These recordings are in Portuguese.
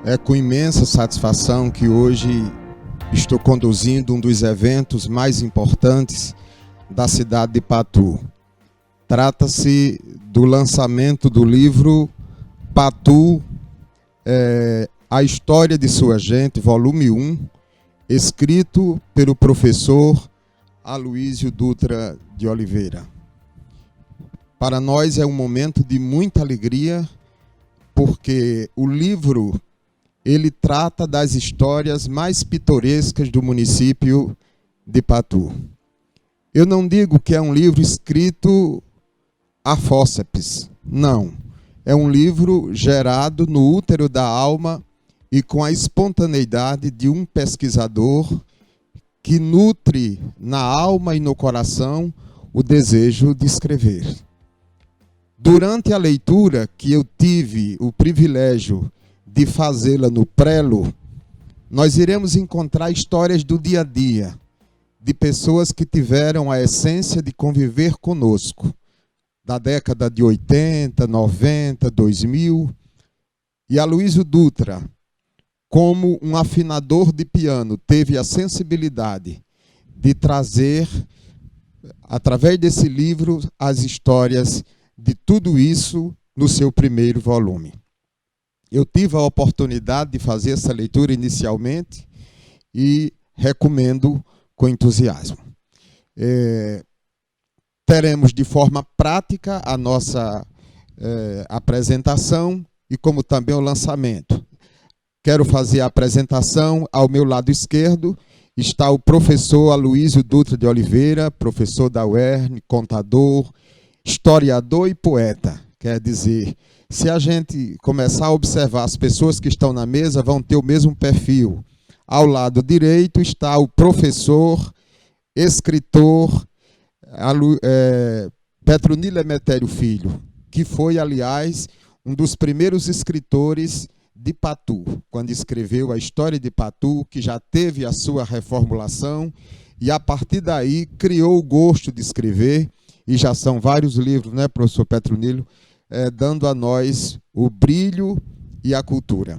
É com imensa satisfação que hoje estou conduzindo um dos eventos mais importantes da cidade de Patu. Trata-se do lançamento do livro Patu, A História de Sua Gente, volume 1, escrito pelo professor Aloísio Dutra de Oliveira. Para nós é um momento de muita alegria, porque o livro ele trata das histórias mais pitorescas do município de Patu. Eu não digo que é um livro escrito a fórceps, não. É um livro gerado no útero da alma e com a espontaneidade de um pesquisador que nutre na alma e no coração o desejo de escrever. Durante a leitura que eu tive o privilégio de fazê-la no prelo, nós iremos encontrar histórias do dia a dia, de pessoas que tiveram a essência de conviver conosco, da década de 80, 90, 2000, e Aloísio Dutra, como um afinador de piano, teve a sensibilidade de trazer, através desse livro, as histórias de tudo isso no seu primeiro volume. Eu tive a oportunidade de fazer essa leitura inicialmente e recomendo com entusiasmo. Teremos de forma prática a nossa apresentação e como também o lançamento. Quero fazer a apresentação. Ao meu lado esquerdo está o professor Aloísio Dutra de Oliveira, professor da UERN, contador, historiador e poeta. Quer dizer, se a gente começar a observar, as pessoas que estão na mesa vão ter o mesmo perfil. Ao lado direito está o professor, escritor, Petronilo Emetério Filho, que foi, aliás, um dos primeiros escritores de Patu, quando escreveu a história de Patu, que já teve a sua reformulação, e a partir daí criou o gosto de escrever, e já são vários livros, né, professor Petronilo, dando a nós o brilho e a cultura.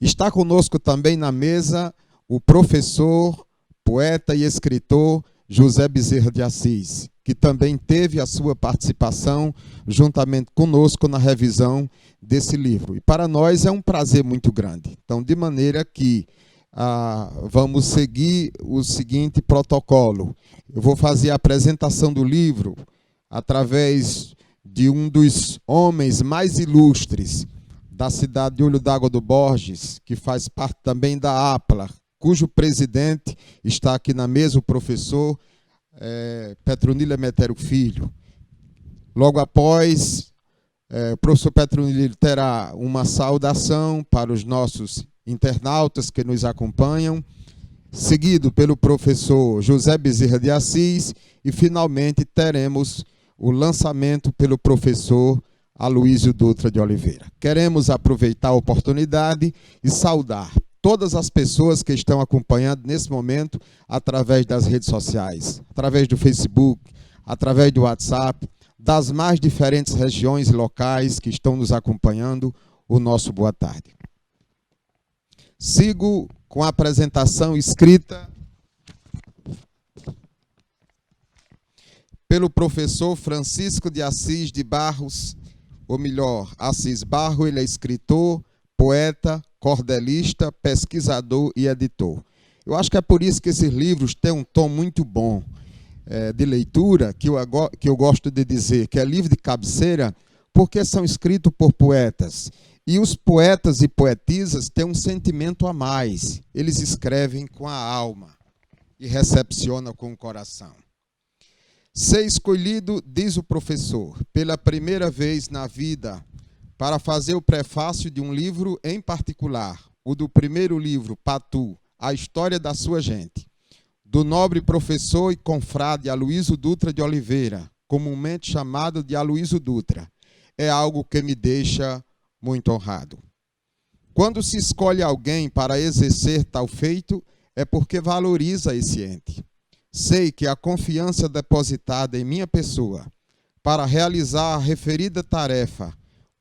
Está conosco também na mesa o professor, poeta e escritor José Bezerra de Assis, que também teve a sua participação juntamente conosco na revisão desse livro. E para nós é um prazer muito grande. Então, de maneira que vamos seguir o seguinte protocolo. Eu vou fazer a apresentação do livro através de um dos homens mais ilustres da cidade de Olho d'Água do Borges, que faz parte também da APLA, cujo presidente está aqui na mesa, o professor Petronilo Emetério Filho. Logo após, o professor Petronilo terá uma saudação para os nossos internautas que nos acompanham, seguido pelo professor José Bezerra de Assis, e finalmente teremos o lançamento pelo professor Aloísio Dutra de Oliveira. Queremos aproveitar a oportunidade e saudar todas as pessoas que estão acompanhando nesse momento através das redes sociais, através do Facebook, através do WhatsApp, das mais diferentes regiões e locais que estão nos acompanhando, o nosso boa tarde. Sigo com a apresentação escrita pelo professor Francisco de Assis de Barros, ou melhor, Assis Barro. Ele é escritor, poeta, cordelista, pesquisador e editor. Eu acho que é por isso que esses livros têm um tom muito bom de leitura, que eu gosto de dizer que é livro de cabeceira, porque são escritos por poetas. E os poetas e poetisas têm um sentimento a mais. Eles escrevem com a alma e recepcionam com o coração. Ser escolhido, diz o professor, pela primeira vez na vida, para fazer o prefácio de um livro em particular, o do primeiro livro, Patu, A História da Sua Gente, do nobre professor e confrade Aloísio Dutra de Oliveira, comumente chamado de Aloísio Dutra, é algo que me deixa muito honrado. Quando se escolhe alguém para exercer tal feito, é porque valoriza esse ente. Sei que a confiança depositada em minha pessoa para realizar a referida tarefa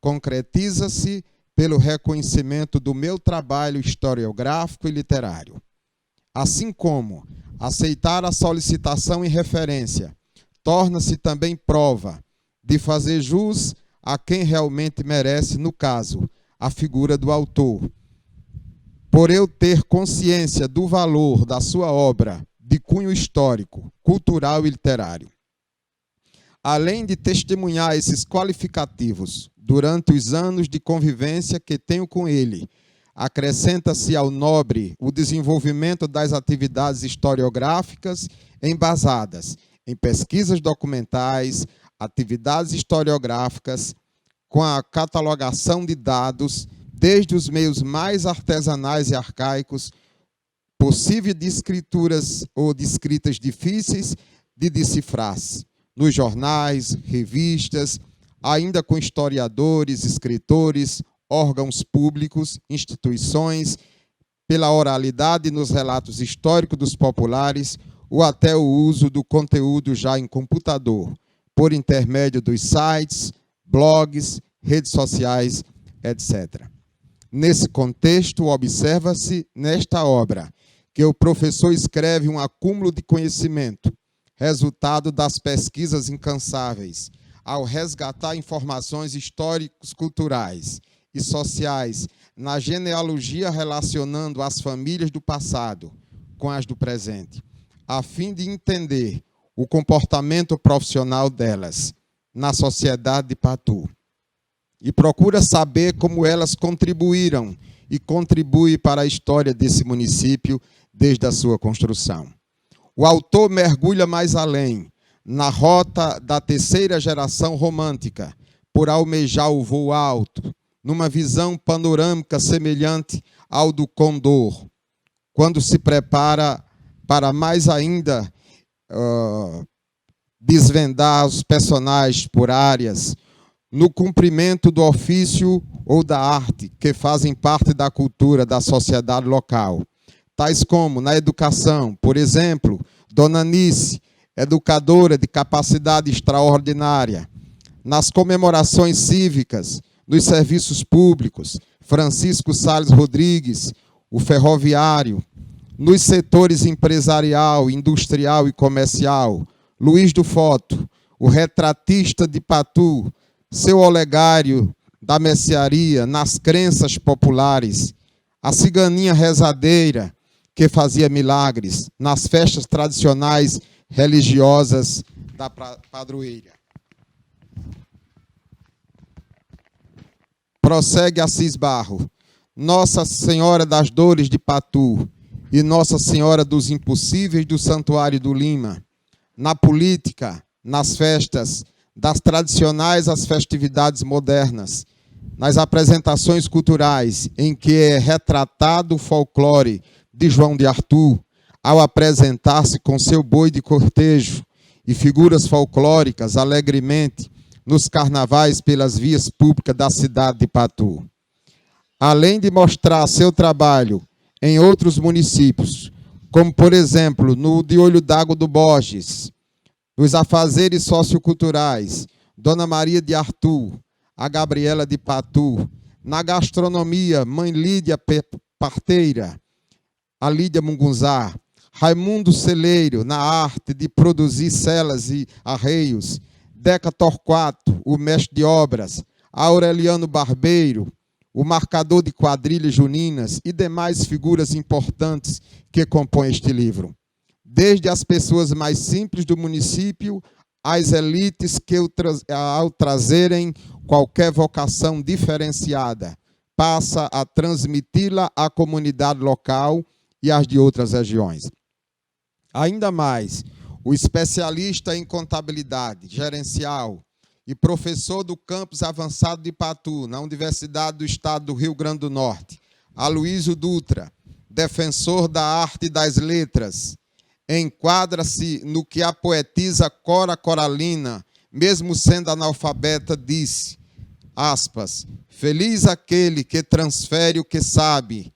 concretiza-se pelo reconhecimento do meu trabalho historiográfico e literário. Assim como aceitar a solicitação em referência torna-se também prova de fazer jus a quem realmente merece, no caso, a figura do autor. Por eu ter consciência do valor da sua obra de cunho histórico, cultural e literário. Além de testemunhar esses qualificativos durante os anos de convivência que tenho com ele, acrescenta-se ao nobre o desenvolvimento das atividades historiográficas embasadas em pesquisas documentais, atividades historiográficas, com a catalogação de dados, desde os meios mais artesanais e arcaicos, possível de escrituras ou de escritas difíceis de decifrar-se, nos jornais, revistas, ainda com historiadores, escritores, órgãos públicos, instituições, pela oralidade nos relatos históricos dos populares, ou até o uso do conteúdo já em computador, por intermédio dos sites, blogs, redes sociais, etc. Nesse contexto, observa-se nesta obra que o professor escreve um acúmulo de conhecimento, resultado das pesquisas incansáveis, ao resgatar informações históricos, culturais e sociais na genealogia relacionando as famílias do passado com as do presente, a fim de entender o comportamento profissional delas na sociedade de Patu. E procura saber como elas contribuíram e contribuem para a história desse município desde a sua construção. O autor mergulha mais além, na rota da terceira geração romântica, por almejar o voo alto, numa visão panorâmica semelhante ao do Condor, quando se prepara para mais ainda desvendar os personagens por áreas, no cumprimento do ofício ou da arte que fazem parte da cultura da sociedade local, tais como na educação, por exemplo, Dona Nice, educadora de capacidade extraordinária, nas comemorações cívicas, nos serviços públicos, Francisco Salles Rodrigues, o ferroviário, nos setores empresarial, industrial e comercial, Luiz do Foto, o retratista de Patu, seu Olegário da mercearia, nas crenças populares, a ciganinha rezadeira, que fazia milagres, nas festas tradicionais religiosas da padroeira. Prossegue Assis Barro, Nossa Senhora das Dores de Patu e Nossa Senhora dos Impossíveis do Santuário do Lima, na política, nas festas, das tradicionais às festividades modernas, nas apresentações culturais em que é retratado o folclore de João de Arthur, ao apresentar-se com seu boi de cortejo e figuras folclóricas alegremente nos carnavais pelas vias públicas da cidade de Patu. Além de mostrar seu trabalho em outros municípios, como, por exemplo, no de Olho d'Água do Borges, nos afazeres socioculturais, Dona Maria de Arthur, a Gabriela de Patu, na gastronomia, Mãe Lídia Parteira, a Lídia Mungunzá, Raimundo Celeiro, na arte de produzir celas e arreios, Deca Torquato, o mestre de obras, Aureliano Barbeiro, o marcador de quadrilhas juninas e demais figuras importantes que compõem este livro. Desde as pessoas mais simples do município, às elites que, ao trazerem qualquer vocação diferenciada, passa a transmiti-la à comunidade local e às de outras regiões. Ainda mais, o especialista em contabilidade gerencial e professor do campus avançado de Patu, na Universidade do Estado do Rio Grande do Norte, Aloísio Dutra, defensor da arte e das letras, enquadra-se no que a poetisa Cora Coralina, mesmo sendo analfabeta, disse, aspas, feliz aquele que transfere o que sabe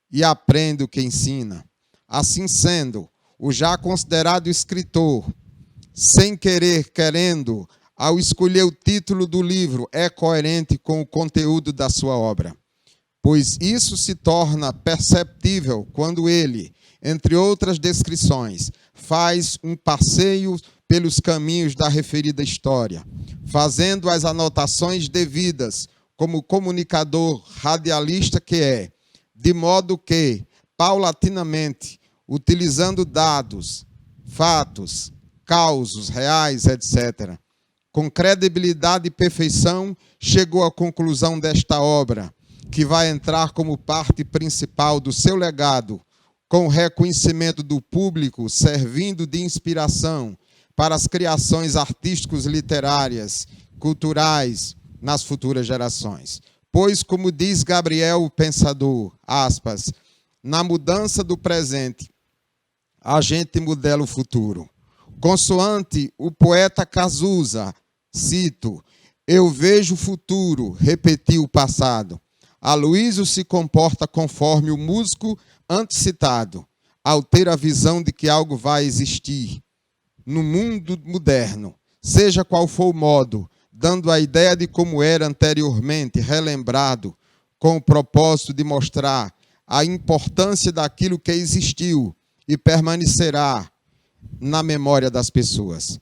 e aprende o que ensina. Assim sendo, o já considerado escritor, sem querer, querendo, ao escolher o título do livro, é coerente com o conteúdo da sua obra. pois isso se torna perceptível quando ele, entre outras descrições, faz um passeio pelos caminhos da referida história, fazendo as anotações devidas como comunicador radialista que é, de modo que, paulatinamente, utilizando dados, fatos, causos reais, etc., com credibilidade e perfeição, chegou à conclusão desta obra, que vai entrar como parte principal do seu legado, com o reconhecimento do público, servindo de inspiração para as criações artísticas, literárias, culturais, nas futuras gerações. Pois, como diz Gabriel, o pensador, aspas, na mudança do presente, a gente modela o futuro. Consoante o poeta Cazuza, cito, eu vejo o futuro, repetiu o passado. Aloysio se comporta conforme o músico antecitado, ao ter a visão de que algo vai existir no mundo moderno, seja qual for o modo, dando a ideia de como era anteriormente, relembrado, com o propósito de mostrar a importância daquilo que existiu e permanecerá na memória das pessoas.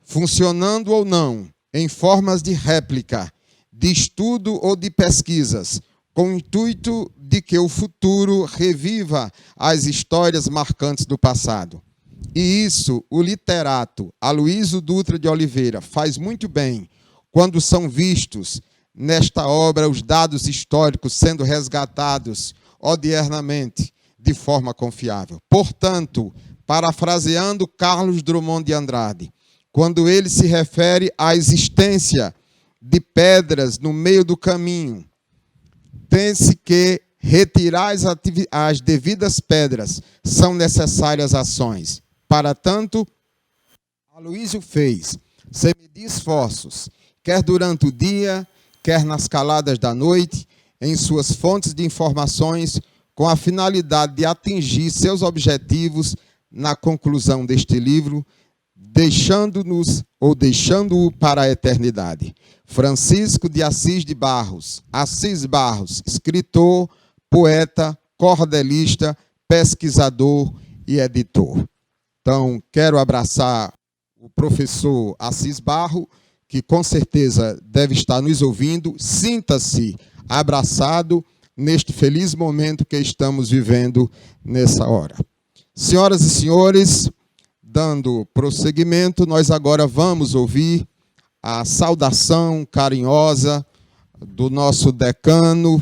Funcionando ou não, em formas de réplica, de estudo ou de pesquisas, com o intuito de que o futuro reviva as histórias marcantes do passado. E isso o literato Aloysio Dutra de Oliveira faz muito bem quando são vistos nesta obra os dados históricos sendo resgatados odiernamente de forma confiável. Portanto, parafraseando Carlos Drummond de Andrade, quando ele se refere à existência de pedras no meio do caminho, tem-se que retirar as devidas pedras, são necessárias ações. Para tanto, Aloysio fez, sem medir esforços, quer durante o dia, quer nas caladas da noite, em suas fontes de informações, com a finalidade de atingir seus objetivos na conclusão deste livro, deixando-o para a eternidade. Francisco de Assis Barros, escritor, poeta, cordelista, pesquisador e editor. Então, quero abraçar o professor Assis Barros, que com certeza deve estar nos ouvindo. Sinta-se abraçado neste feliz momento que estamos vivendo nessa hora. Senhoras e senhores, dando prosseguimento, nós agora vamos ouvir a saudação carinhosa do nosso decano,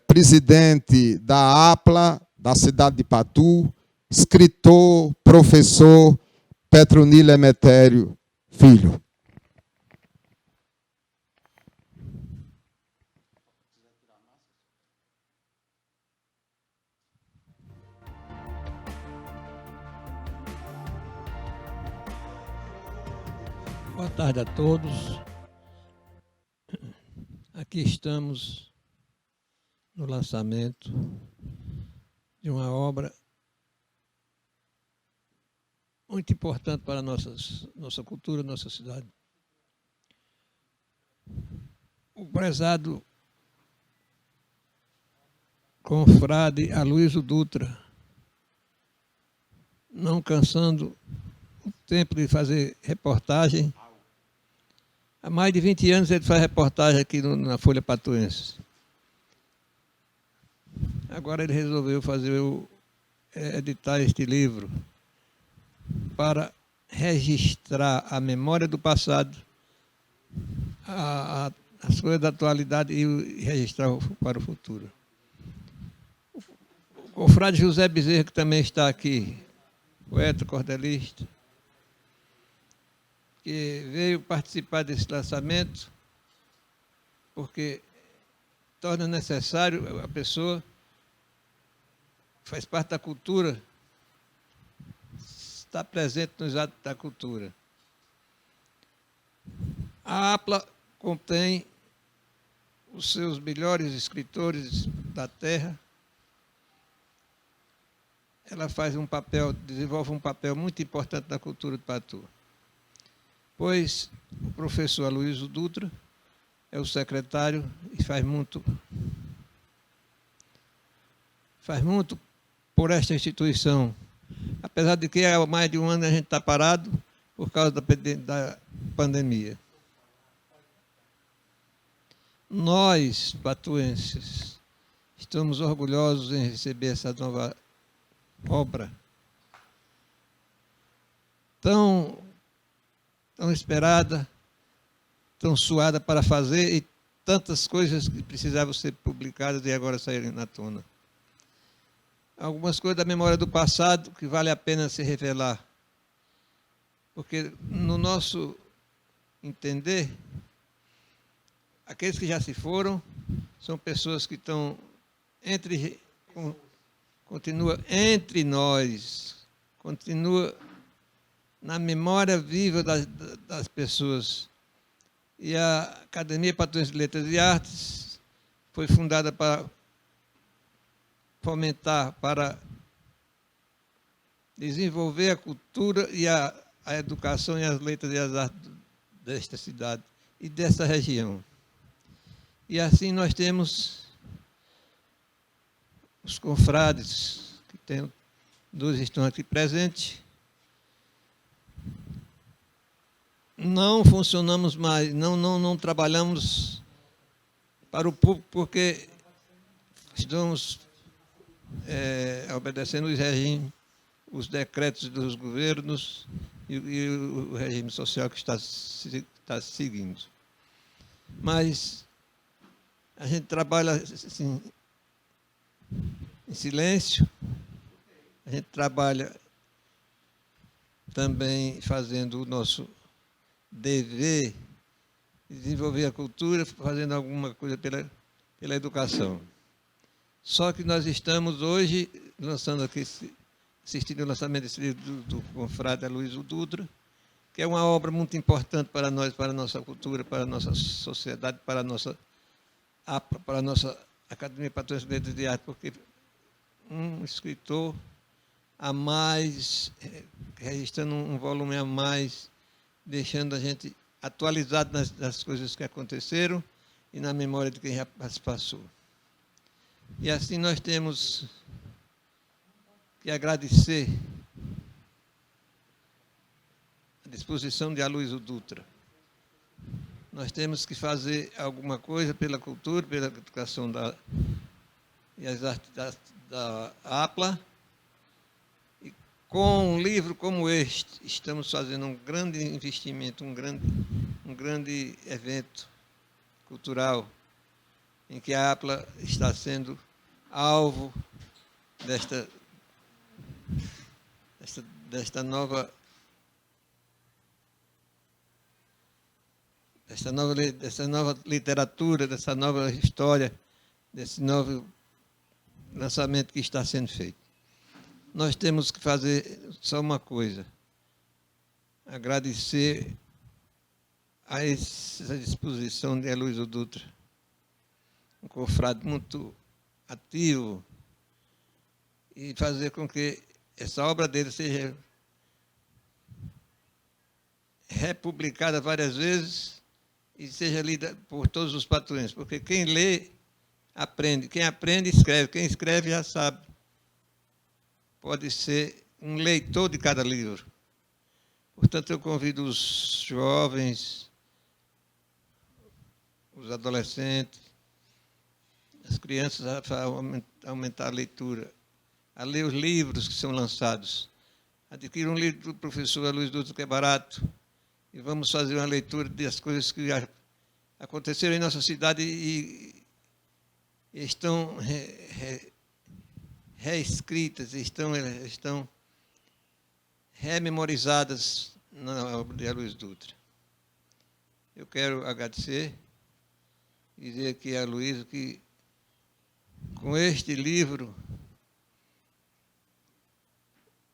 presidente da APLA, da cidade de Patu, escritor, professor Petronilo Emetério Filho. Boa tarde a todos. Aqui estamos no lançamento de uma obra muito importante para a nossa cultura, nossa cidade. O prezado confrade Aloysio Dutra, não cansando o tempo de fazer reportagem. Há mais de 20 anos ele faz reportagem aqui na Folha Patuense. Agora ele resolveu editar este livro para registrar a memória do passado, as coisas da atualidade e registrar para o futuro. O confrade José Bezerra, que também está aqui, poeta, cordelista, que veio participar desse lançamento, porque torna necessário a pessoa que faz parte da cultura estar presente nos atos da cultura. A APLA contém os seus melhores escritores da terra. Ela desenvolve um papel muito importante na cultura de Patu. Pois o professor Aloysio Dutra é o secretário e faz muito por esta instituição. Apesar de que há mais de um ano a gente está parado por causa da pandemia. Nós, patuenses, estamos orgulhosos em receber essa nova obra tão esperada, tão suada para fazer, e tantas coisas que precisavam ser publicadas e agora saírem na tona. Algumas coisas da memória do passado que vale a pena se revelar, porque no nosso entender, aqueles que já se foram são pessoas que estão continua entre nós, continua na memória viva das pessoas. E a Academia Patuense de Letras e Artes foi fundada para fomentar, para desenvolver a cultura e a educação e as letras e as artes desta cidade e dessa região. E assim nós temos os confrades, que tem, dois estão aqui presentes. Não funcionamos mais, não trabalhamos para o público, porque estamos obedecendo os regimes, os decretos dos governos e o regime social que está seguindo. Mas a gente trabalha assim, em silêncio, a gente trabalha também fazendo o nosso dever, desenvolver a cultura, fazendo alguma coisa pela educação. Só que nós estamos hoje lançando aqui, assistindo o lançamento desse livro do confrade Aloysio Dutra, que é uma obra muito importante para nós, para a nossa cultura, para a nossa sociedade, para a nossa APA, para a nossa Academia Patuense de Letras e Artes, porque um escritor a mais, registrando um volume a mais, deixando a gente atualizado nas coisas que aconteceram e na memória de quem já passou. E assim nós temos que agradecer a disposição de Aloysio Dutra. Nós temos que fazer alguma coisa pela cultura, pela educação e as artes da APLA. E com um livro como este, estamos fazendo um grande investimento, um grande evento cultural, em que a APLA está sendo alvo desta nova literatura, dessa nova história, desse novo lançamento que está sendo feito. Nós temos que fazer só uma coisa: agradecer a essa disposição de Aloysio Dutra, um confrade muito ativo, e fazer com que essa obra dele seja republicada várias vezes e seja lida por todos os patuenses, porque quem lê, aprende. Quem aprende, escreve. Quem escreve, já sabe. Pode ser um leitor de cada livro. Portanto, eu convido os jovens, os adolescentes, as crianças a aumentar a leitura, a ler os livros que são lançados. Adquira um livro do professor Aloysio Dutra, que é barato, e vamos fazer uma leitura das coisas que aconteceram em nossa cidade e estão reescritas, estão rememorizadas na obra de Aloysio Dutra. Eu quero agradecer e dizer aqui a Aloysio que, com este livro,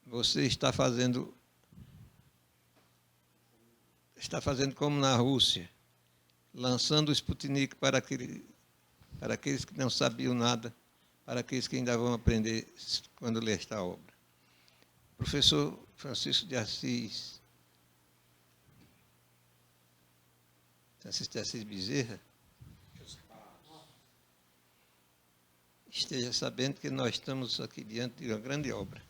você está fazendo como na Rússia, lançando o Sputnik para aqueles que não sabiam nada, para aqueles que ainda vão aprender quando ler esta obra. Professor Francisco de Assis Bezerra, esteja sabendo que nós estamos aqui diante de uma grande obra.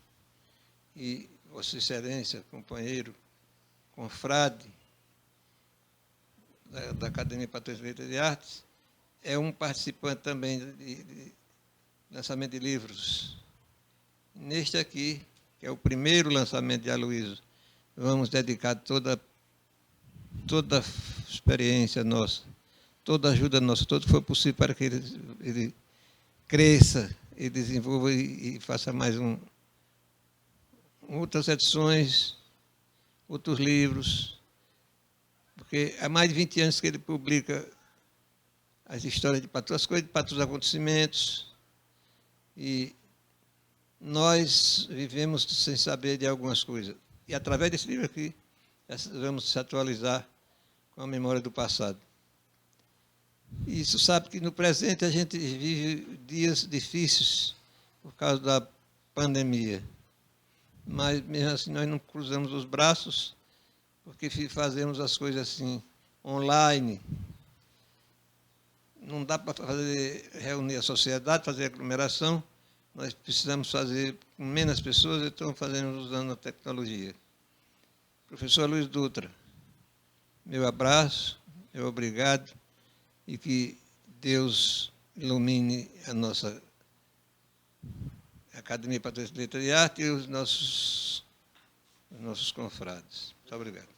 E Vossa Excelência, companheiro, confrade da Academia Patrões de Letras e Artes, é um participante também de lançamento de livros. Neste aqui, que é o primeiro lançamento de Aloysio, vamos dedicar toda a experiência nossa, toda a ajuda nossa, tudo que for possível para que ele cresça e desenvolva e faça mais outras edições, outros livros, porque há mais de 20 anos que ele publica as histórias de Patu, as coisas de Patu, os acontecimentos, e nós vivemos sem saber de algumas coisas. E através desse livro aqui, vamos se atualizar com a memória do passado. E isso sabe que no presente a gente vive dias difíceis por causa da pandemia. Mas mesmo assim nós não cruzamos os braços, porque fazemos as coisas assim, online. Não dá para reunir a sociedade, fazer aglomeração. Nós precisamos fazer com menos pessoas, então fazemos usando a tecnologia. Professor Luiz Dutra, meu abraço, meu obrigado, e que Deus ilumine a nossa Academia Patrões de Letras e Arte e os nossos confrades. Muito obrigado.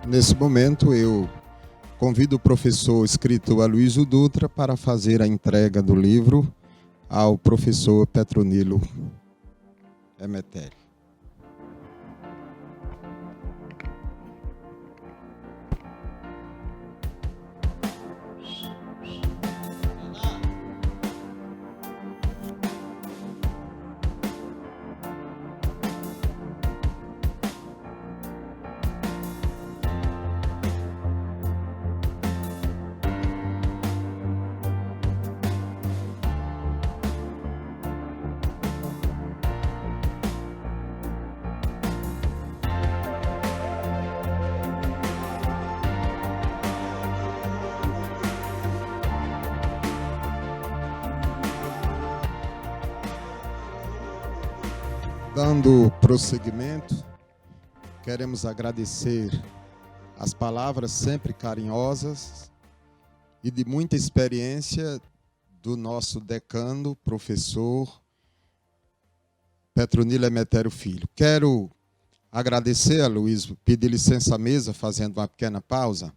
Nesse momento, eu convido o professor escritor Aloysio Dutra para fazer a entrega do livro ao professor Petronilo Emetério. Dando prosseguimento, queremos agradecer as palavras sempre carinhosas e de muita experiência do nosso decano, professor Petronilo Emetério Filho. Quero agradecer a Aloysio, pedir licença à mesa, fazendo uma pequena pausa,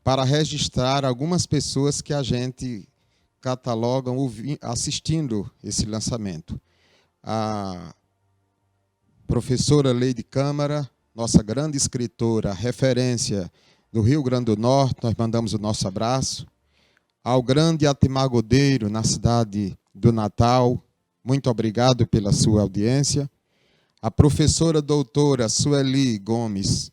para registrar algumas pessoas que a gente cataloga assistindo esse lançamento. A professora Leide Câmara, nossa grande escritora, referência do Rio Grande do Norte, nós mandamos o nosso abraço. Ao grande Atimar Godeiro, na cidade do Natal, muito obrigado pela sua audiência. A professora doutora Sueli Gomes,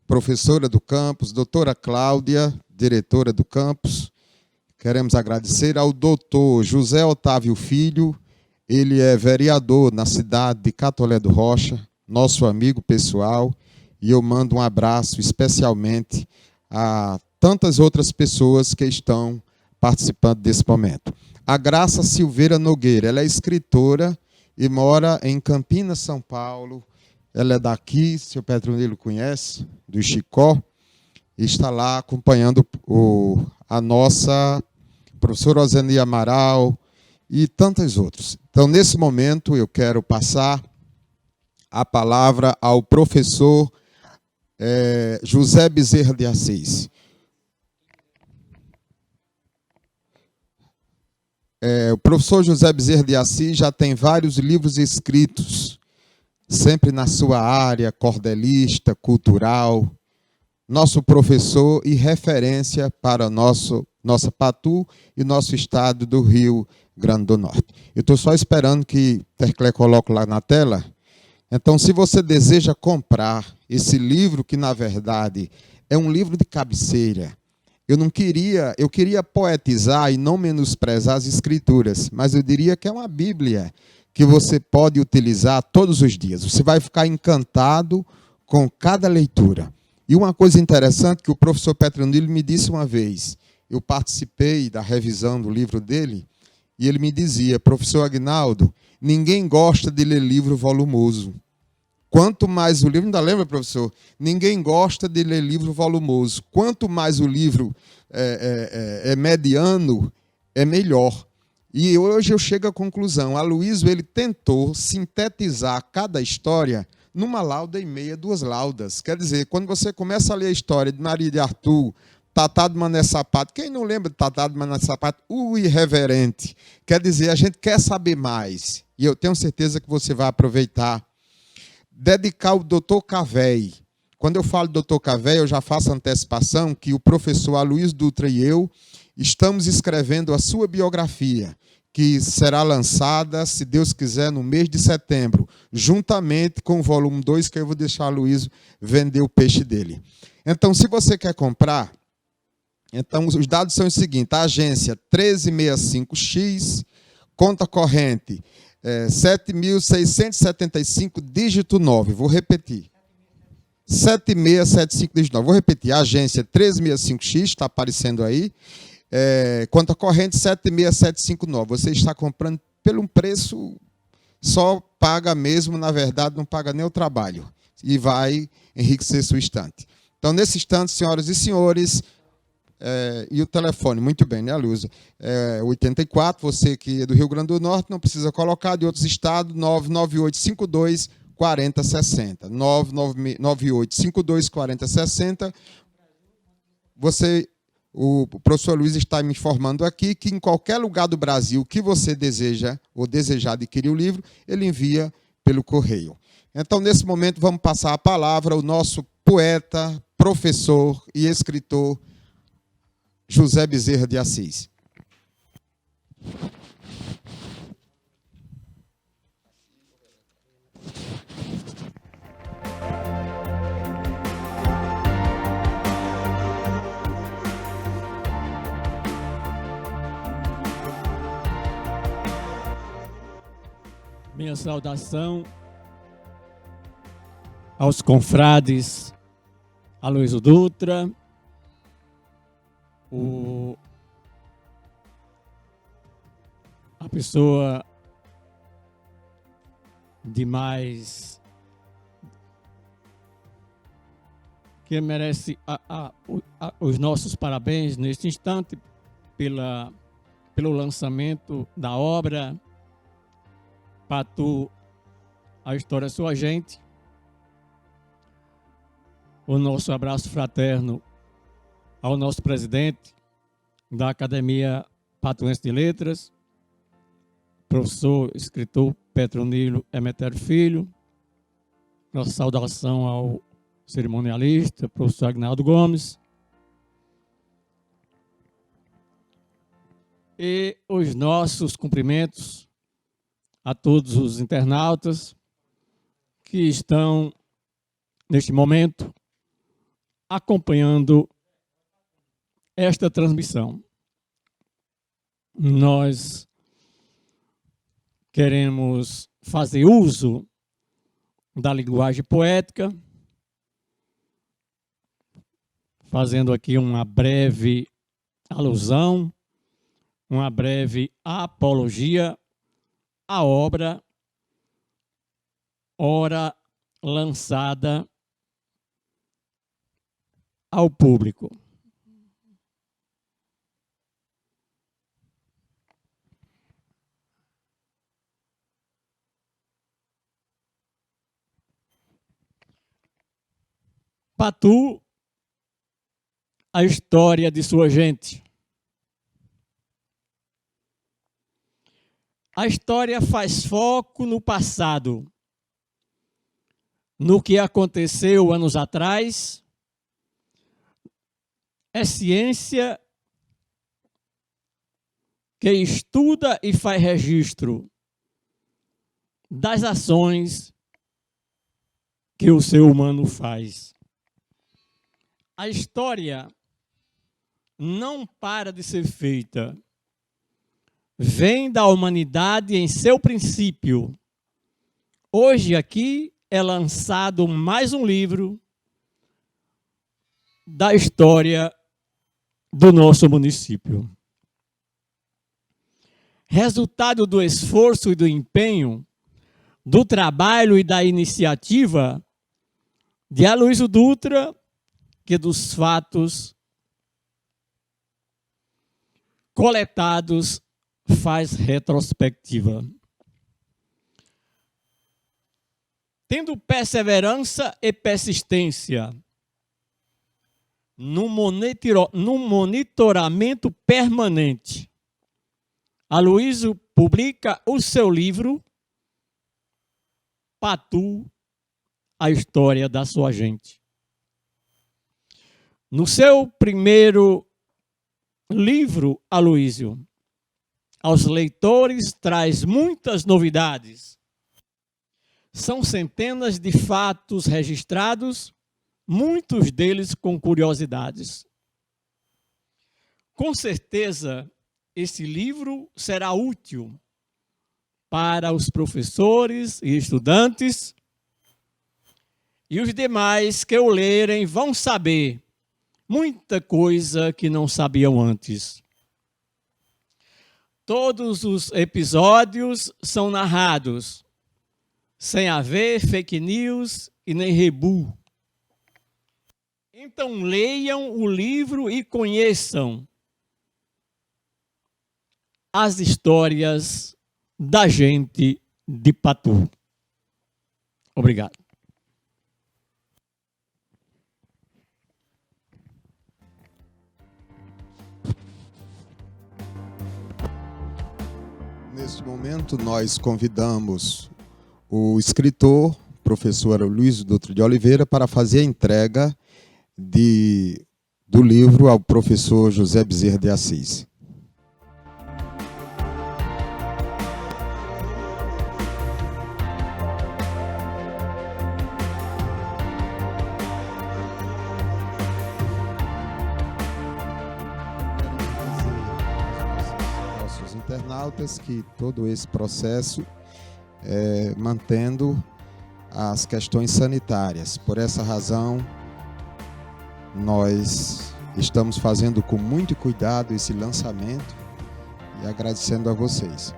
professora do campus, doutora Cláudia, diretora do campus. Queremos agradecer ao doutor José Otávio Filho, ele é vereador na cidade de Catolé do Rocha, nosso amigo pessoal, e eu mando um abraço especialmente a tantas outras pessoas que estão participando desse momento. A Graça Silveira Nogueira, ela é escritora e mora em Campinas, São Paulo. Ela é daqui, se o Petronilo conhece, do Chicó, e está lá acompanhando a nossa professora Osenia Amaral, e tantos outros. Então, nesse momento, eu quero passar a palavra ao professor José Bezerra de Assis. O professor José Bezerra de Assis já tem vários livros escritos, sempre na sua área cordelista, cultural, nosso professor e referência para nossa Patu e nosso estado do Rio Grande do Norte. Eu estou só esperando que Terclé coloque lá na tela. Então, se você deseja comprar esse livro, que na verdade é um livro de cabeceira, eu queria poetizar e não menosprezar as escrituras, mas eu diria que é uma Bíblia que você pode utilizar todos os dias. Você vai ficar encantado com cada leitura. E uma coisa interessante que o professor Petronilo me disse uma vez, eu participei da revisão do livro dele, e ele me dizia: professor Aguinaldo, ninguém gosta de ler livro volumoso. Quanto mais o livro, ainda lembra, professor? Ninguém gosta de ler livro volumoso. Quanto mais o livro é mediano, é melhor. E hoje eu chego à conclusão, Aloysio, ele tentou sintetizar cada história numa lauda e meia, 2 laudas. Quer dizer, quando você começa a ler a história de Maria de Arthur, Tatá de Mané Sapato, quem não lembra de Tatá de Mané Sapato? O irreverente. Quer dizer, a gente quer saber mais. E eu tenho certeza que você vai aproveitar. Dedicar o Dr. Cavey. Quando eu falo Dr. Cavey, eu já faço antecipação que o professor Aloysio Dutra e eu estamos escrevendo a sua biografia, que será lançada, se Deus quiser, no mês de setembro, juntamente com o volume 2, que eu vou deixar o Aloysio vender o peixe dele. Então, se você quer comprar, então os dados são os seguintes: a agência 1365X, conta corrente 7.675, dígito 9. Vou repetir. 7675, dígito 9. Vou repetir. A agência 1365X, está aparecendo aí. Conta corrente 76759. Você está comprando pelo um preço, só paga mesmo, na verdade, não paga nem o trabalho. E vai enriquecer sua estante. Então, nesse instante, senhoras e senhores, e o telefone, muito bem, né, Aloysio? 84, você que é do Rio Grande do Norte, não precisa colocar, de outros estados, 99852 4060. 99852 4060. O professor Luiz está me informando aqui que em qualquer lugar do Brasil que você deseja ou desejar adquirir o livro, ele envia pelo correio. Então, nesse momento, vamos passar a palavra ao nosso poeta, professor e escritor José Bezerra de Assis. Minha saudação aos confrades Aloysio Dutra, a pessoa demais que merece os nossos parabéns neste instante pelo lançamento da obra Patu, a história é sua gente. O nosso abraço fraterno ao nosso presidente da Academia Patuense de Letras, professor, escritor Petronilo Emetério Filho. Nossa saudação ao cerimonialista, professor Aguinaldo Gomes. E os nossos cumprimentos a todos os internautas que estão, neste momento, acompanhando esta transmissão. Nós queremos fazer uso da linguagem poética, fazendo aqui uma breve alusão, uma breve apologia à obra ora lançada ao público. Patu, a história de sua gente. A história faz foco no passado, no que aconteceu anos atrás. É ciência que estuda e faz registro das ações que o ser humano faz. A história não para de ser feita. Vem da humanidade em seu princípio. Hoje aqui é lançado mais um livro da história do nosso município. Resultado do esforço e do empenho, do trabalho e da iniciativa de Aloísio Dutra, que dos fatos coletados faz retrospectiva. Tendo perseverança e persistência no monitoramento permanente, Aloísio publica o seu livro Patu, a história da sua gente. No seu primeiro livro, Aloísio, aos leitores traz muitas novidades. São centenas de fatos registrados, muitos deles com curiosidades. Com certeza, esse livro será útil para os professores e estudantes, e os demais que o lerem vão saber muita coisa que não sabiam antes. Todos os episódios são narrados, sem haver fake news e nem rebu. Então leiam o livro e conheçam as histórias da gente de Patu. Obrigado. Neste momento, nós convidamos o escritor, professor Aloísio Dutra de Oliveira, para fazer a entrega do livro ao professor José Bezerra de Assis. Nossos internautas que todo esse processo mantendo as questões sanitárias. Por essa razão, nós estamos fazendo com muito cuidado esse lançamento e agradecendo a vocês.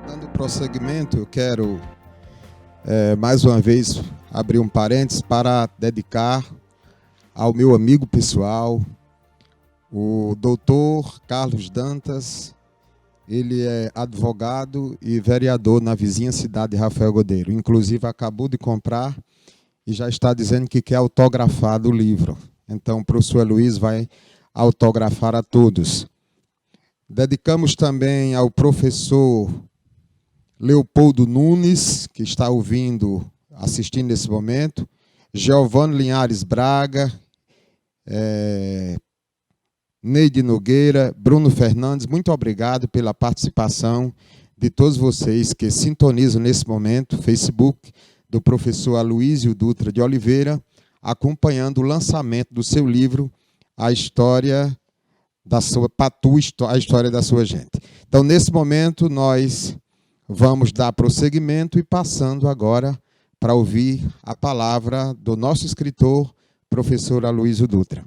Dando prosseguimento, eu quero mais uma vez abrir um parênteses para dedicar ao meu amigo pessoal, o doutor Carlos Dantas. Ele é advogado e vereador na vizinha cidade de Rafael Godeiro. Inclusive, acabou de comprar e já está dizendo que quer autografar o livro. Então, o professor Luiz vai autografar a todos. Dedicamos também ao professor Leopoldo Nunes, que está assistindo nesse momento, Giovanni Linhares Braga, Neide Nogueira, Bruno Fernandes, muito obrigado pela participação de todos vocês que sintonizam nesse momento o Facebook do professor Aloísio Dutra de Oliveira, acompanhando o lançamento do seu livro, A História da Sua Patu, a História da Sua Gente. Então, nesse momento, nós vamos dar prosseguimento e passando agora para ouvir a palavra do nosso escritor, professor Aloísio Dutra.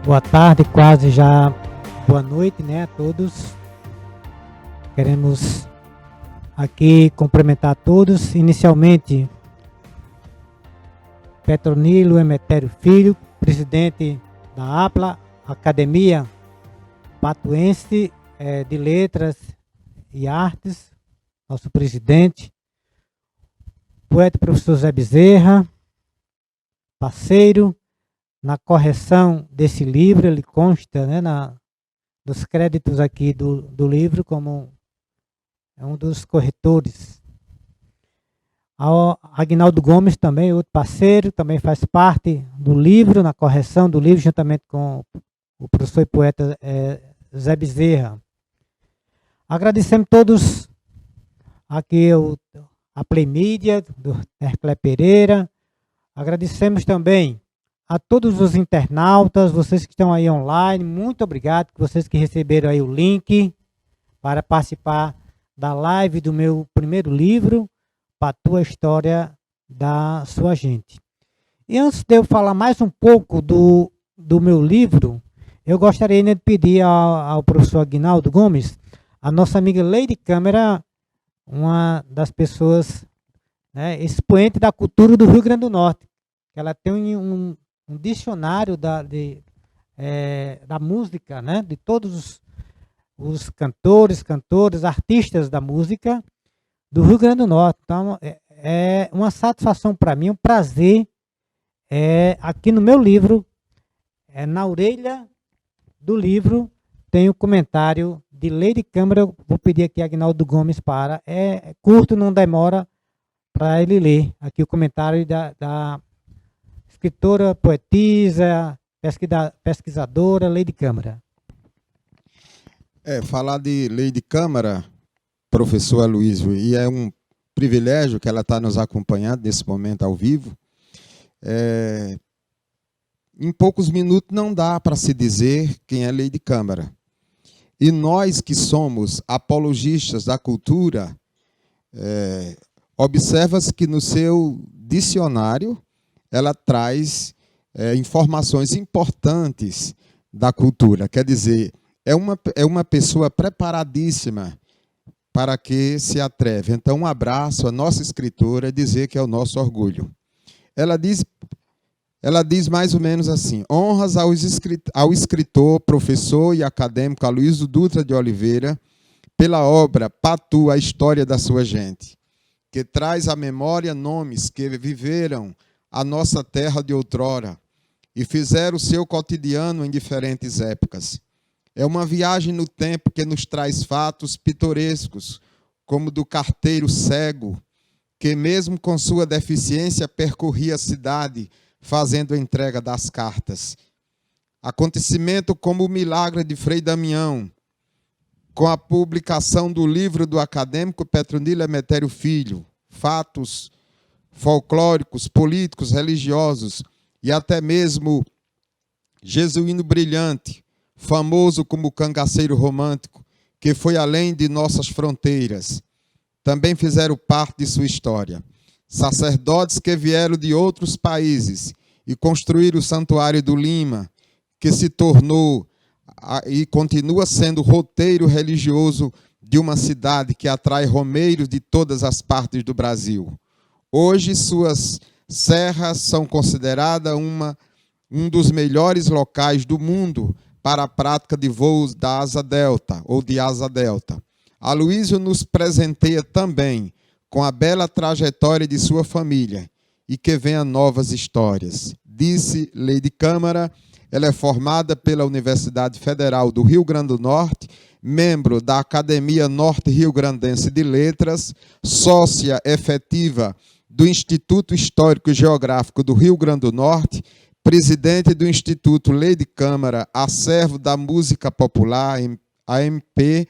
Boa tarde, quase já boa noite, né, a todos. Queremos aqui cumprimentar a todos. Inicialmente, Petronilo Emetério Filho, presidente da APLA, Academia Patuense de Letras e Artes, nosso presidente, poeta e professor Zé Bezerra, parceiro na correção desse livro. Ele consta, né, dos créditos aqui do livro como um dos corretores. Ao Aguinaldo Gomes também, outro parceiro, também faz parte do livro, na correção do livro, juntamente com o professor e poeta Zé Bezerra. Agradecemos todos aqui a Play Media, do Herclé Pereira. Agradecemos também a todos os internautas, vocês que estão aí online. Muito obrigado, vocês que receberam aí o link para participar da live do meu primeiro livro, Patu, a História da Sua Gente. E antes de eu falar mais um pouco do meu livro, eu gostaria de pedir ao professor Aguinaldo Gomes, a nossa amiga Lady Câmara, uma das pessoas, né, expoente da cultura do Rio Grande do Norte. Ela tem um dicionário da música, né, de todos os cantores, artistas da música do Rio Grande do Norte. Então, é uma satisfação para mim, um prazer, aqui no meu livro, na orelha do livro, tem o comentário de Lady Câmara. Eu vou pedir aqui a Aguinaldo Gomes para, curto, não demora, para ele ler aqui o comentário da escritora, poetisa, pesquisadora Lady Câmara. Falar de Lady Câmara, professor Aloysio, e é um privilégio que ela está nos acompanhando nesse momento ao vivo. Em poucos minutos não dá para se dizer quem é Lady Câmara. E nós que somos apologistas da cultura, observa-se que no seu dicionário ela traz informações importantes da cultura. Quer dizer, é uma pessoa preparadíssima para que se atreve. Então, um abraço à nossa escritora, dizer que é o nosso orgulho. Ela diz mais ou menos assim: honras ao escritor, professor e acadêmico Aloysio Dutra de Oliveira pela obra Patu, a História da Sua Gente, que traz à memória nomes que viveram a nossa terra de outrora e fizeram o seu cotidiano em diferentes épocas. É uma viagem no tempo que nos traz fatos pitorescos, como do carteiro cego, que mesmo com sua deficiência percorria a cidade fazendo a entrega das cartas. Acontecimento como o milagre de Frei Damião, com a publicação do livro do acadêmico Petronilo Emetério Filho, fatos folclóricos, políticos, religiosos e até mesmo Jesuíno Brilhante, famoso como cangaceiro romântico, que foi além de nossas fronteiras, também fizeram parte de sua história. Sacerdotes que vieram de outros países e construíram o Santuário do Lima, que se tornou e continua sendo o roteiro religioso de uma cidade que atrai romeiros de todas as partes do Brasil. Hoje, suas serras são consideradas um dos melhores locais do mundo para a prática de voos da asa delta ou de asa delta. Aloysio nos presenteia também com a bela trajetória de sua família e que venha novas histórias. Disse Lady Câmara, ela é formada pela Universidade Federal do Rio Grande do Norte, membro da Academia Norte Rio Grandense de Letras, sócia efetiva do Instituto Histórico e Geográfico do Rio Grande do Norte, presidente do Instituto Lady Câmara, acervo da música popular, AMP,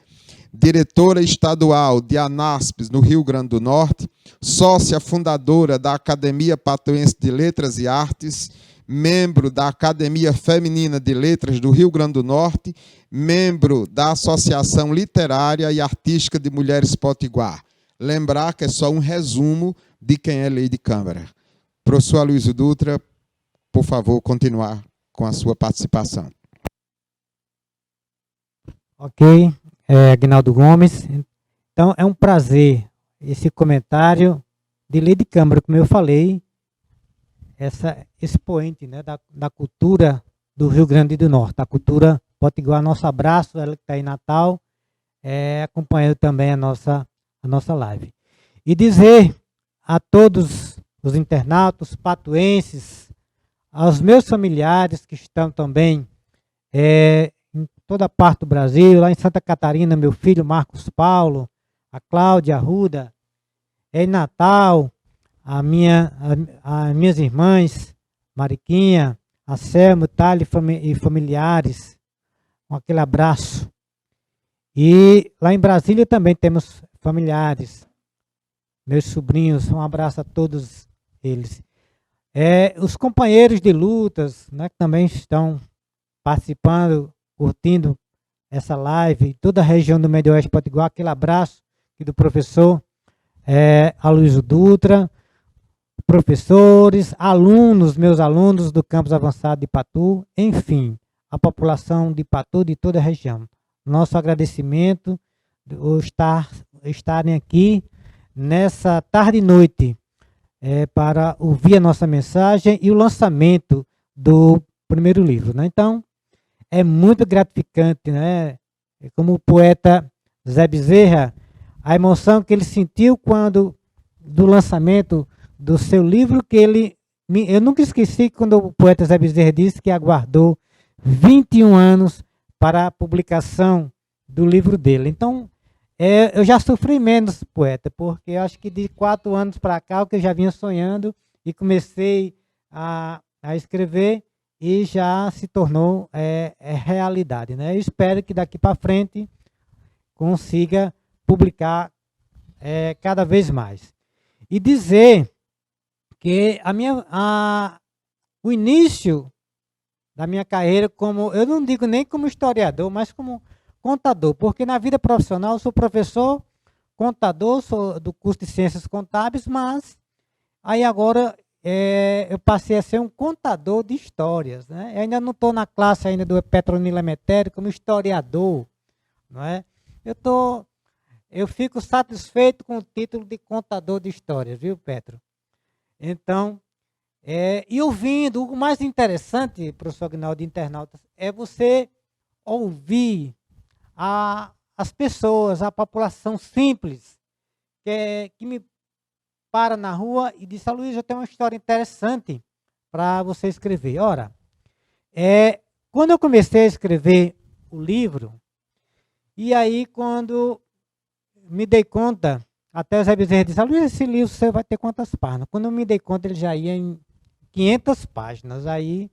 diretora estadual de ANASPES no Rio Grande do Norte, sócia fundadora da Academia Patuense de Letras e Artes, membro da Academia Feminina de Letras do Rio Grande do Norte, membro da Associação Literária e Artística de Mulheres Potiguar. Lembrar que é só um resumo de quem é Lady Câmara. Professor Aloysio Dutra, por favor, continuar com a sua participação. Ok, Aguinaldo Gomes. Então, é um prazer esse comentário de Lady Câmara, como eu falei, essa expoente, né, da cultura do Rio Grande do Norte, a cultura potiguar. Nosso abraço, ela que está em Natal, acompanhando também a nossa a nossa live. E dizer a todos os internautas patuenses, aos meus familiares que estão também em toda parte do Brasil, lá em Santa Catarina, meu filho Marcos Paulo, a Cláudia Arruda, em Natal, as minhas irmãs, Mariquinha, a Selma, Thalia e familiares, com aquele abraço. E lá em Brasília também temos familiares, meus sobrinhos, um abraço a todos eles. Os companheiros de lutas, né, que também estão participando, curtindo essa live, toda a região do Médio Oeste Potiguar, aquele abraço aqui do professor Aloysio Dutra, professores, alunos, meus alunos do campus avançado de Ipatu, enfim, a população de Ipatu, de toda a região. Nosso agradecimento por estarem aqui nessa tarde e noite para ouvir a nossa mensagem e o lançamento do primeiro livro, né? Então, é muito gratificante, né? Como o poeta Zé Bezerra, a emoção que ele sentiu quando do lançamento do seu livro, que eu nunca esqueci quando o poeta Zé Bezerra disse que aguardou 21 anos para a publicação do livro dele. Então, eu já sofri menos, poeta, porque eu acho que de 4 anos para cá, o que eu já vinha sonhando e comecei a escrever e já se tornou realidade, né? Eu espero que daqui para frente consiga publicar cada vez mais. E dizer que o início da minha carreira como, eu não digo nem como historiador, mas como contador, porque na vida profissional eu sou professor, contador, sou do curso de Ciências Contábeis, mas aí agora eu passei a ser um contador de histórias, né? Eu ainda não estou na classe ainda do Petronila Emetério como historiador, não é? Eu fico satisfeito com o título de contador de histórias, viu, Petro? Então, e ouvindo, o mais interessante, professor Aguinaldo, de internautas, é você ouvir as pessoas, a população simples, que me para na rua e diz: Luiz, eu tenho uma história interessante para você escrever. Ora, quando eu comecei a escrever o livro, e aí quando me dei conta, até o Zé Bezerra disse: Luiz, esse livro você vai ter quantas páginas? Quando eu me dei conta, ele já ia em 500 páginas. Aí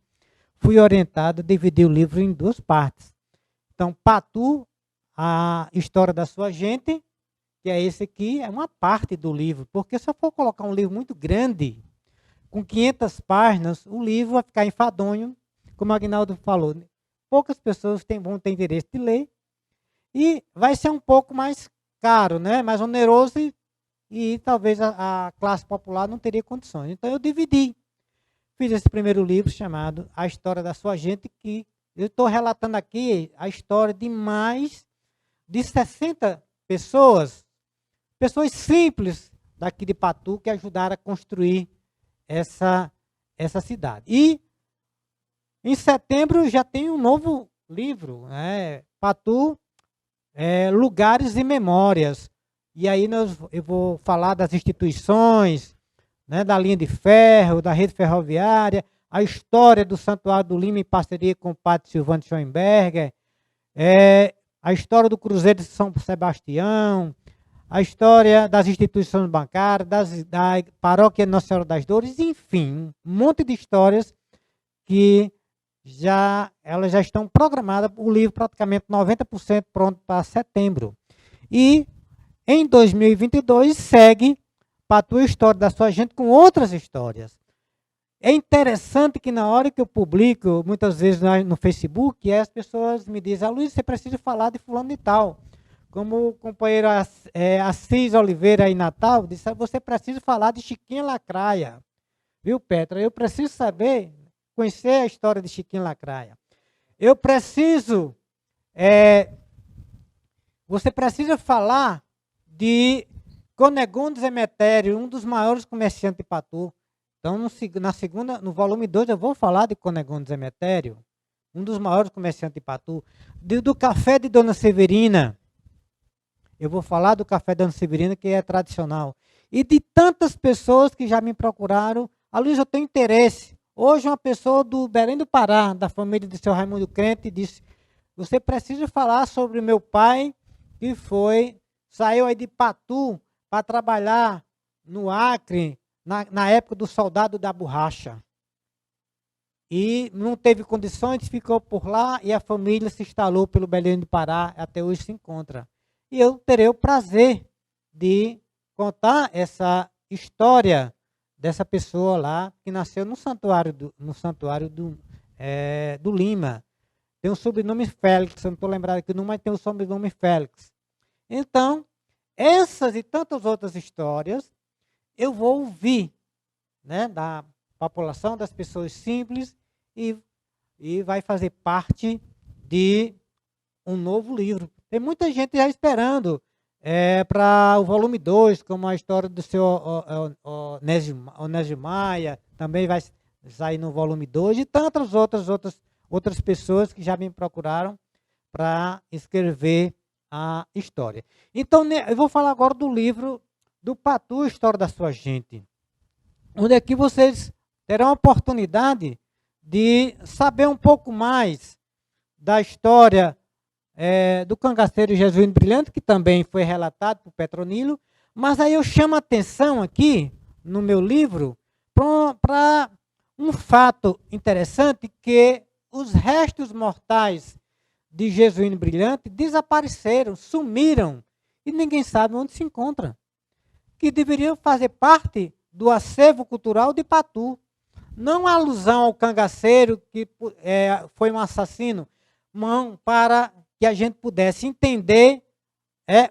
fui orientado a dividir o livro em 2 partes. Então, Patu, a história da sua gente, que é esse aqui, é uma parte do livro, porque se eu for colocar um livro muito grande, com 500 páginas, o livro vai ficar enfadonho, como o Aguinaldo falou. Poucas pessoas vão ter interesse de ler, e vai ser um pouco mais caro, né? Mais oneroso, e talvez a classe popular não teria condições. Então eu dividi. Fiz esse primeiro livro chamado A História da Sua Gente, que eu estou relatando aqui a história de mais de 60 pessoas simples daqui de Patu que ajudaram a construir essa cidade. E em setembro já tem um novo livro, né? Patu, Lugares e Memórias. E aí eu vou falar das instituições, né, da linha de ferro, da rede ferroviária, a história do Santuário do Lima em parceria com o padre Silvano Schoenberger, a história do Cruzeiro de São Sebastião, a história das instituições bancárias, da Paróquia Nossa Senhora das Dores, enfim, um monte de histórias que elas já estão programadas, o livro praticamente 90% pronto para setembro. E em 2022 segue Patu, a história da sua gente com outras histórias. É interessante que na hora que eu publico, muitas vezes no Facebook, as pessoas me dizem: Luiz, você precisa falar de fulano de tal. Como o companheiro Assis Oliveira aí em Natal disse: você precisa falar de Chiquinha Lacraia. Viu, Petra? Eu preciso saber, conhecer a história de Chiquinha Lacraia. Eu preciso, você precisa falar de Conegundes Emetério, um dos maiores comerciantes de Patu. Então, no volume 2, eu vou falar de Conegundes Emetério, um dos maiores comerciantes de Patu. Do café de Dona Severina, Eu vou falar do café Dona Severina, que é tradicional. E de tantas pessoas que já me procuraram, Luiz, eu tenho interesse. Hoje uma pessoa do Belém do Pará, da família de seu Raimundo Crente, disse, você precisa falar sobre meu pai, que saiu aí de Patu para trabalhar no Acre, na época do soldado da borracha. E não teve condições, ficou por lá e a família se instalou pelo Belém do Pará, até hoje se encontra. E eu terei o prazer de contar essa história dessa pessoa lá, que nasceu no santuário do Lima. Tem o sobrenome Félix, eu não estou lembrado aqui, não, mas tem o sobrenome Félix. Então, essas e tantas outras histórias, eu vou ouvir, né, da população, das pessoas simples, e vai fazer parte de um novo livro. Tem muita gente já esperando para o volume 2, como a história do seu Onésio Maia, também vai sair no volume 2, e tantas outras pessoas que já me procuraram para escrever a história. Então, eu vou falar agora do livro do Patu, História da Sua Gente, onde aqui vocês terão a oportunidade de saber um pouco mais da história do cangaceiro Jesuíno Brilhante, que também foi relatado por Petronilo, mas aí eu chamo a atenção aqui, no meu livro, para um fato interessante, que os restos mortais de Jesuíno Brilhante desapareceram, sumiram, e ninguém sabe onde se encontram, que deveriam fazer parte do acervo cultural de Patu. Não há alusão ao cangaceiro, que foi um assassino, mas para que a gente pudesse entender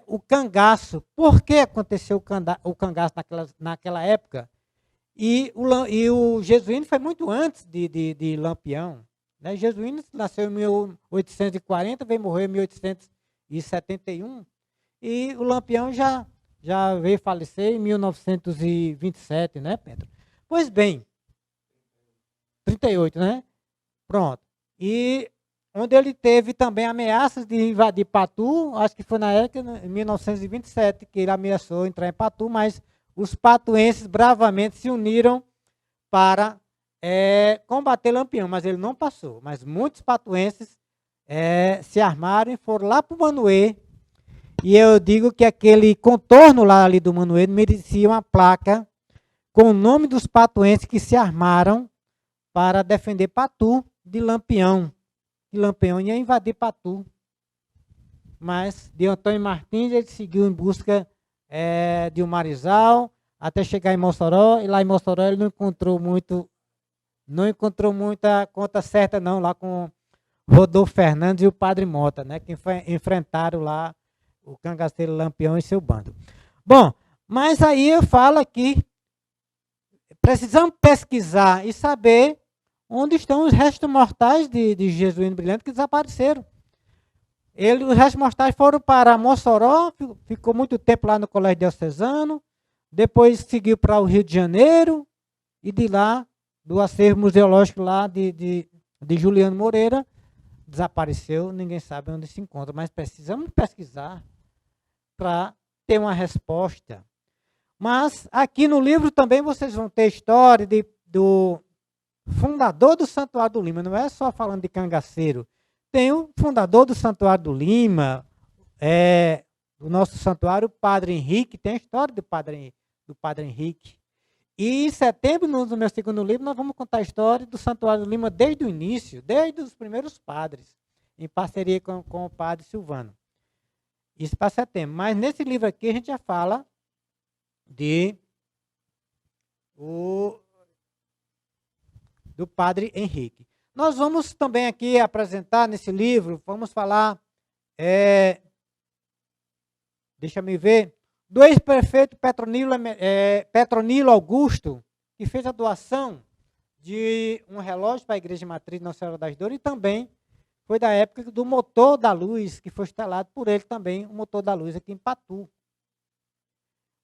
o cangaço. Por que aconteceu o cangaço naquela época? E o Jesuíno foi muito antes de Lampião. Né? Jesuíno nasceu em 1840, veio morrer em 1871. E o Lampião já veio falecer em 1927, né, Pedro? Pois bem, 38, né? Pronto. E onde ele teve também ameaças de invadir Patu, acho que foi na época, em 1927, que ele ameaçou entrar em Patu, mas os patuenses bravamente se uniram para combater Lampião, mas ele não passou. Mas muitos patuenses se armaram e foram lá para o Manoê, e eu digo que aquele contorno lá ali do Manoê merecia uma placa com o nome dos patuenses que se armaram para defender Patu de Lampião. E Lampião ia invadir Patu. Mas de Antônio Martins ele seguiu em busca de um Marizal, até chegar em Mossoró, e lá em Mossoró ele não encontrou muita conta certa não, lá com Rodolfo Fernandes e o Padre Mota, né, que enfrentaram lá o cangaceiro Lampião e seu bando. Bom, mas aí eu falo aqui, precisamos pesquisar e saber onde estão os restos mortais de Jesuíno Brilhante que desapareceram. Os restos mortais foram para Mossoró, ficou muito tempo lá no Colégio Diocesano, depois seguiu para o Rio de Janeiro, e de lá, do acervo museológico lá de Juliano Moreira, desapareceu, ninguém sabe onde se encontra, mas precisamos pesquisar para ter uma resposta. Mas aqui no livro também vocês vão ter história do fundador do Santuário do Lima, não é só falando de cangaceiro. Tem o fundador do Santuário do Lima, o nosso santuário, o Padre Henrique, tem a história do Padre Henrique. E em setembro, no meu segundo livro, nós vamos contar a história do Santuário do Lima desde o início, desde os primeiros padres, em parceria com o Padre Silvano. Isso para setembro. Mas nesse livro aqui a gente já fala do Padre Henrique. Nós vamos também aqui apresentar nesse livro, vamos falar, deixa-me ver, do ex-prefeito Petronilo Augusto, que fez a doação de um relógio para a Igreja Matriz Nossa Senhora das Dores, e também foi da época do motor da luz, que foi instalado por ele também, o motor da luz aqui em Patu.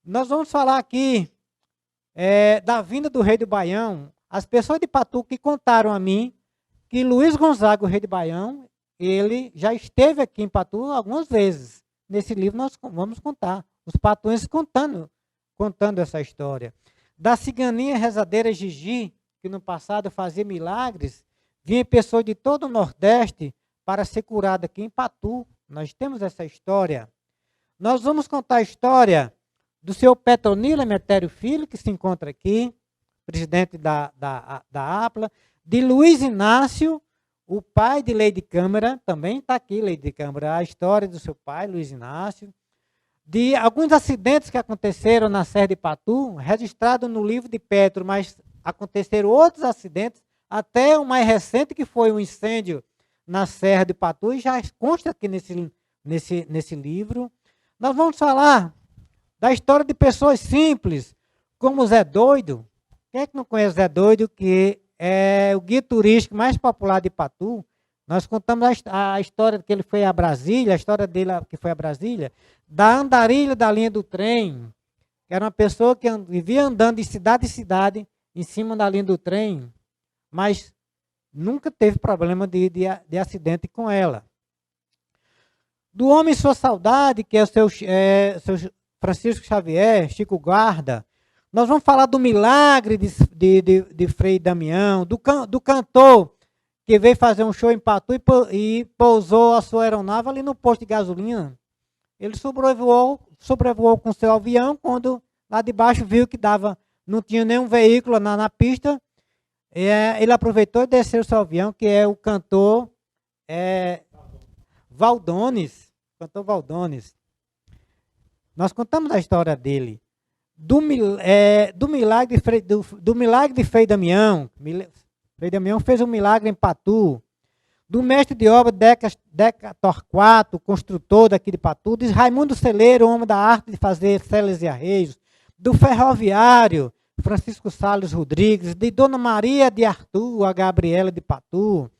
Nós vamos falar aqui da vinda do rei do Baião. As pessoas de Patu que contaram a mim que Luiz Gonzaga, o rei de Baião, ele já esteve aqui em Patu algumas vezes. nesse livro nós vamos contar. Os patuenses contando essa história. Da ciganinha rezadeira Gigi, que no passado fazia milagres, vinha pessoas de todo o Nordeste para ser curada aqui em Patu. Nós temos essa história. Nós vamos contar a história do senhor Petronilo Emetério Filho, que se encontra aqui, presidente da APLA, de Luiz Inácio, o pai de Lei de Câmara, também está aqui, Lei de Câmara, a história do seu pai, Luiz Inácio, de alguns acidentes que aconteceram na Serra de Patu, registrado no livro de Petro, mas aconteceram outros acidentes, até o mais recente, que foi um incêndio na Serra de Patu, e já consta aqui nesse livro. Nós vamos falar da história de pessoas simples, como o Zé Doido. Quem é que não conhece o Zé Doido, que é o guia turístico mais popular de Patu? Nós contamos a história que ele foi a Brasília, a história dele que foi a Brasília, da andarilha da linha do trem, que era uma pessoa que vivia andando de cidade em cidade, em cima da linha do trem, mas nunca teve problema de acidente com ela. Do Homem e Sua Saudade, que é o seu Francisco Xavier, Chico Guarda. Nós vamos falar do milagre de Frei Damião, do cantor que veio fazer um show em Patu e pousou a sua aeronave ali no posto de gasolina. Ele sobrevoou com seu avião, quando lá de baixo viu que não tinha nenhum veículo na pista, ele aproveitou e desceu o seu avião, que é o cantor Valdones. Cantor Valdones. Nós contamos a história dele. Do milagre de Frei Damião. Frei Damião fez um milagre em Patu. Do mestre de obra Deca Torquato, construtor daqui de Patu. De Raimundo Celeiro, homem da arte de fazer celes e arreios. Do ferroviário Francisco Salles Rodrigues. De Dona Maria de Arthur, a Gabriela de Patu.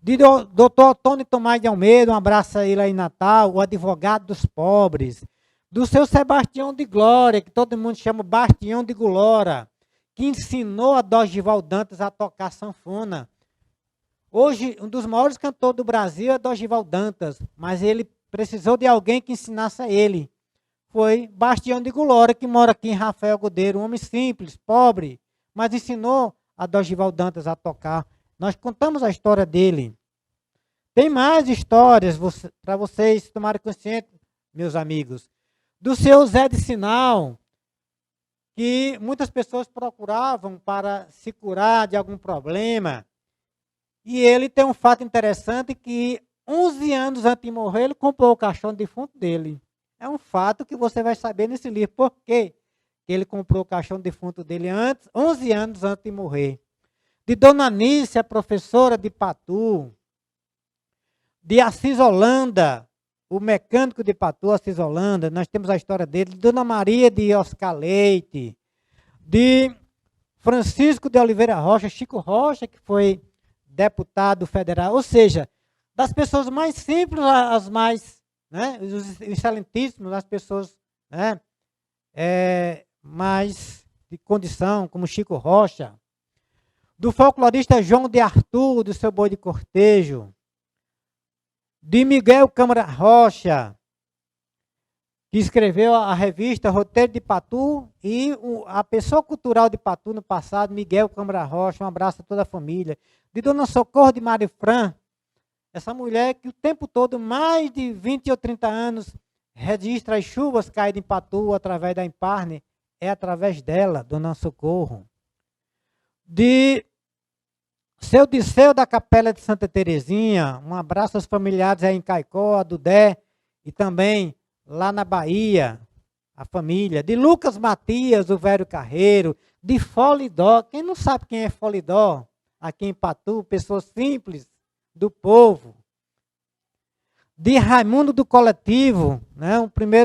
De doutor Antônio Tomás de Almeida, um abraço a ele aí em Natal, o advogado dos pobres. Do seu Sebastião de Glória, que todo mundo chama Bastião de Glória, que ensinou a Dorival Dantas a tocar sanfona. Hoje, um dos maiores cantores do Brasil é Dorival Dantas, mas ele precisou de alguém que ensinasse a ele. Foi Bastião de Glória, que mora aqui em Rafael Godeiro, um homem simples, pobre, mas ensinou a Dorival Dantas a tocar. Nós contamos a história dele. Tem mais histórias para vocês tomarem consciência, meus amigos. Do seu Zé de Sinal, que muitas pessoas procuravam para se curar de algum problema. E ele tem um fato interessante que 11 anos antes de morrer, ele comprou o caixão defunto dele. É um fato que você vai saber nesse livro. Por quê que ele comprou o caixão defunto dele 11 anos antes de morrer? De Dona Nícia, a professora de Patu. De Assis Holanda, o mecânico de Patu, Assis Holanda. Nós temos a história dele. De Dona Maria de Oscar Leite. De Francisco de Oliveira Rocha, Chico Rocha, que foi deputado federal. Ou seja, das pessoas mais simples às mais, né, os excelentíssimos, as pessoas, né, mais de condição, como Chico Rocha. Do folclorista João de Arthur, do seu boi de cortejo. De Miguel Câmara Rocha, que escreveu a revista Roteiro de Patu, e a pessoa cultural de Patu no passado, Miguel Câmara Rocha, um abraço a toda a família. De Dona Socorro de Marifran, essa mulher que o tempo todo, mais de 20 ou 30 anos, registra as chuvas caídas em Patu através da Imparne, é através dela, Dona Socorro. De seu Disseu da Capela de Santa Terezinha, um abraço aos familiares aí em Caicó, a Dudé, e também lá na Bahia, a família. De Lucas Matias, o velho carreiro. De Folidó, quem não sabe quem é Folidó? Aqui em Patu, pessoas simples do povo. De Raimundo do Coletivo, né,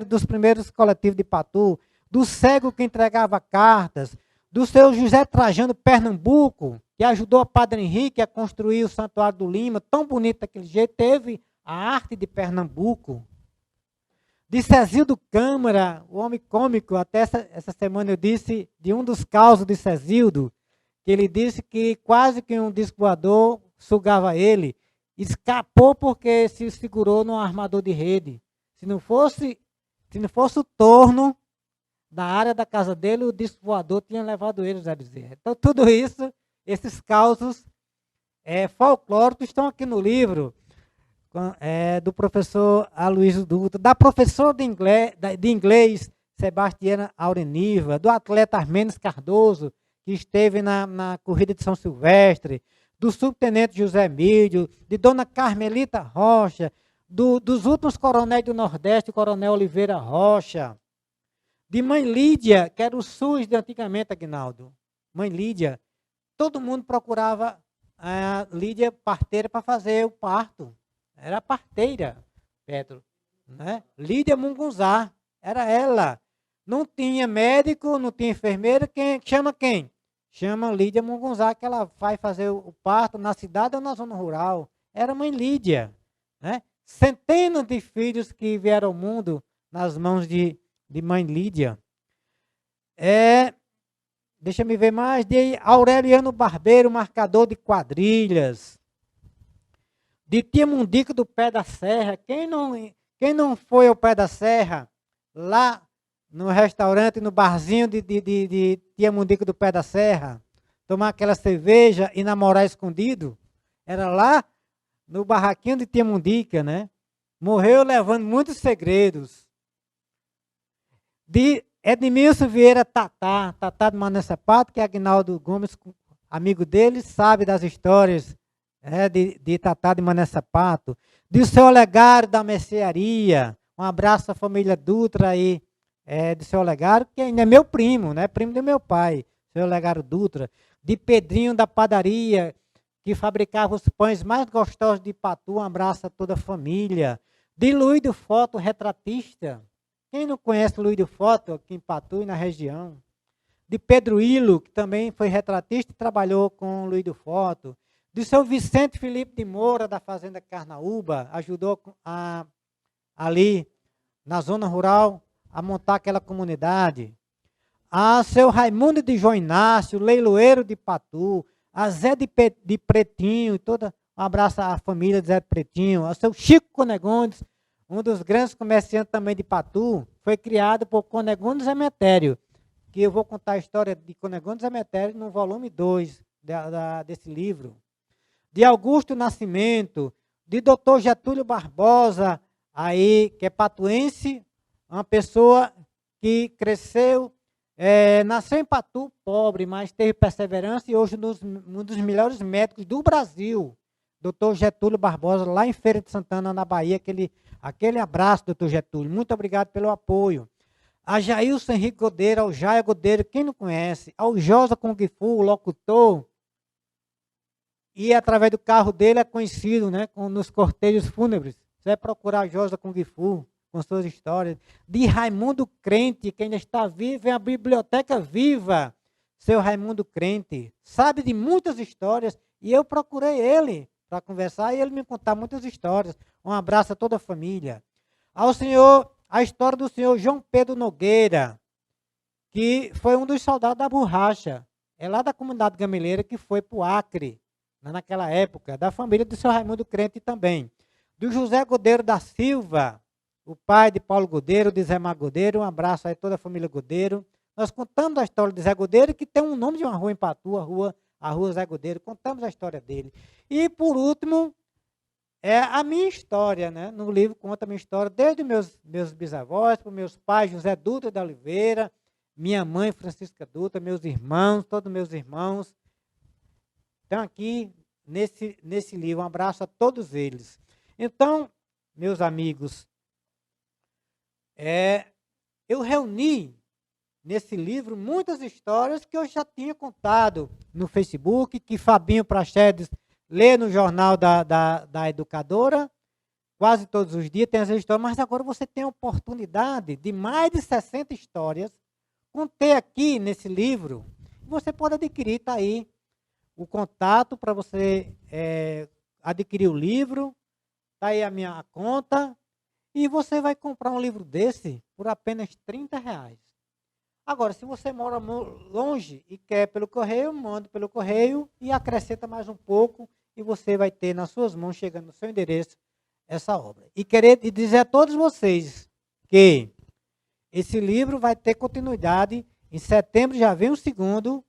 dos primeiros coletivos de Patu. Do cego que entregava cartas. Do seu José Trajano Pernambuco, que ajudou a Padre Henrique a construir o Santuário do Lima, tão bonito daquele jeito, teve a arte de Pernambuco. De Cezildo Câmara, o homem cômico, até essa semana eu disse de um dos causos de Cezildo, que ele disse que quase que um disco voador sugava ele, escapou porque se segurou num armador de rede. Se não fosse o torno da área da casa dele, o disco voador tinha levado ele, José Bezerra. Então, tudo isso, esses causos folclóricos estão aqui no livro do professor Aloysio Dutra, da professora de inglês Sebastiana Aureniva, do atleta Armenes Cardoso, que esteve na corrida de São Silvestre, do subtenente José Emílio, de dona Carmelita Rocha, dos últimos coronéis do Nordeste, o coronel Oliveira Rocha, de mãe Lídia, que era o SUS de antigamente, Aguinaldo. Mãe Lídia. Todo mundo procurava a Lídia parteira para fazer o parto. Era parteira, Pedro. Né? Lídia Mungunzá, era ela. Não tinha médico, não tinha enfermeira, chama quem? Chama Lídia Mungunzá, que ela vai fazer o parto na cidade ou na zona rural. Era mãe Lídia. Né? Centenas de filhos que vieram ao mundo nas mãos de mãe Lídia. Deixa eu ver mais, de Aureliano Barbeiro, marcador de quadrilhas. De Tia Mundica do Pé da Serra. Quem não foi ao Pé da Serra, lá no restaurante, no barzinho de Tia Mundica do Pé da Serra, tomar aquela cerveja e namorar escondido? Era lá no barraquinho de Tia Mundica, né? Morreu levando muitos segredos. De Edmilson Vieira Tatá de Mané Sapato, que é Aguinaldo Gomes, amigo dele, sabe das histórias de Tatá de Mané Sapato. De seu Olegário da Mercearia, um abraço à família Dutra aí, de seu Olegário, que ainda é meu primo, né? Primo do meu pai, seu Olegário Dutra. De Pedrinho da Padaria, que fabricava os pães mais gostosos de Patu, um abraço a toda a família. De Luiz do Foto, retratista. Quem não conhece Luiz do Foto, aqui em Patu e na região? De Pedro Hilo, que também foi retratista e trabalhou com Luiz do Foto. De seu Vicente Felipe de Moura, da Fazenda Carnaúba, ajudou ali na zona rural a montar aquela comunidade. A seu Raimundo de João Inácio, leiloeiro de Patu. A Zé de Pretinho, um abraço à família de Zé de Pretinho. A seu Chico Conegondes, um dos grandes comerciantes também de Patu, foi criado por Conegondes Emetério, que eu vou contar a história de Conegondes Emetério no volume 2 desse livro. De Augusto Nascimento, de Dr. Getúlio Barbosa, aí, que é patuense, uma pessoa que cresceu, nasceu em Patu, pobre, mas teve perseverança e hoje um dos melhores médicos do Brasil, Dr. Getúlio Barbosa, lá em Feira de Santana, na Bahia. Aquele abraço, doutor Getúlio. Muito obrigado pelo apoio. A Jailson Henrique Godeiro, ao Jaia Godeiro, quem não conhece, ao Josa Kung Fu, o locutor, e através do carro dele é conhecido, né, nos cortejos fúnebres. Você vai procurar Josa Kung Fu, com suas histórias. De Raimundo Crente, que ainda está vivo, é a biblioteca viva. Seu Raimundo Crente, sabe de muitas histórias, e eu procurei ele para conversar e ele me contar muitas histórias. Um abraço a toda a família. A história do senhor João Pedro Nogueira, que foi um dos soldados da borracha. É lá da comunidade gameleira que foi para o Acre, naquela época, da família do seu Raimundo Crente também. Do José Godeiro da Silva, o pai de Paulo Godeiro, de Zé Mar Godeiro. Um abraço a toda a família Godeiro. Nós contamos a história de Zé Godeiro, que tem um nome de uma rua em Patu, a rua Zé Godeiro. Contamos a história dele. E, por último, a minha história, né? No livro conta a minha história, desde meus bisavós, para meus pais, José Dutra da Oliveira, minha mãe, Francisca Dutra, meus irmãos, todos meus irmãos. Estão aqui nesse livro. Um abraço a todos eles. Então, meus amigos, eu reuni nesse livro muitas histórias que eu já tinha contado no Facebook, que Fabinho Praxedes lê no jornal da Educadora, quase todos os dias tem essas histórias, mas agora você tem a oportunidade de mais de 60 histórias, contei aqui nesse livro, você pode adquirir, está aí o contato para você adquirir o livro, está aí a minha conta, e você vai comprar um livro desse por apenas R$30. Agora, se você mora longe e quer pelo correio, manda pelo correio e acrescenta mais um pouco e você vai ter nas suas mãos, chegando no seu endereço, essa obra. E querer dizer a todos vocês que esse livro vai ter continuidade. Em setembro já vem o segundo,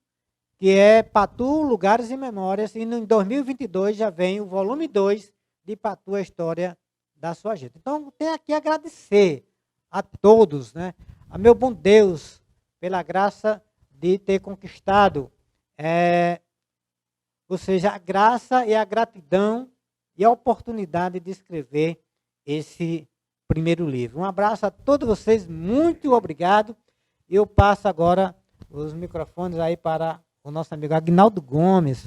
que é Patu, Lugares e Memórias, e em 2022 já vem o volume 2 de Patu, a História da Sua Gente. Então, tenho aqui a agradecer a todos, né, a meu bom Deus, pela graça de ter conquistado, ou seja, a graça e a gratidão e a oportunidade de escrever esse primeiro livro. Um abraço a todos vocês, muito obrigado. Eu passo agora os microfones aí para o nosso amigo Agnaldo Gomes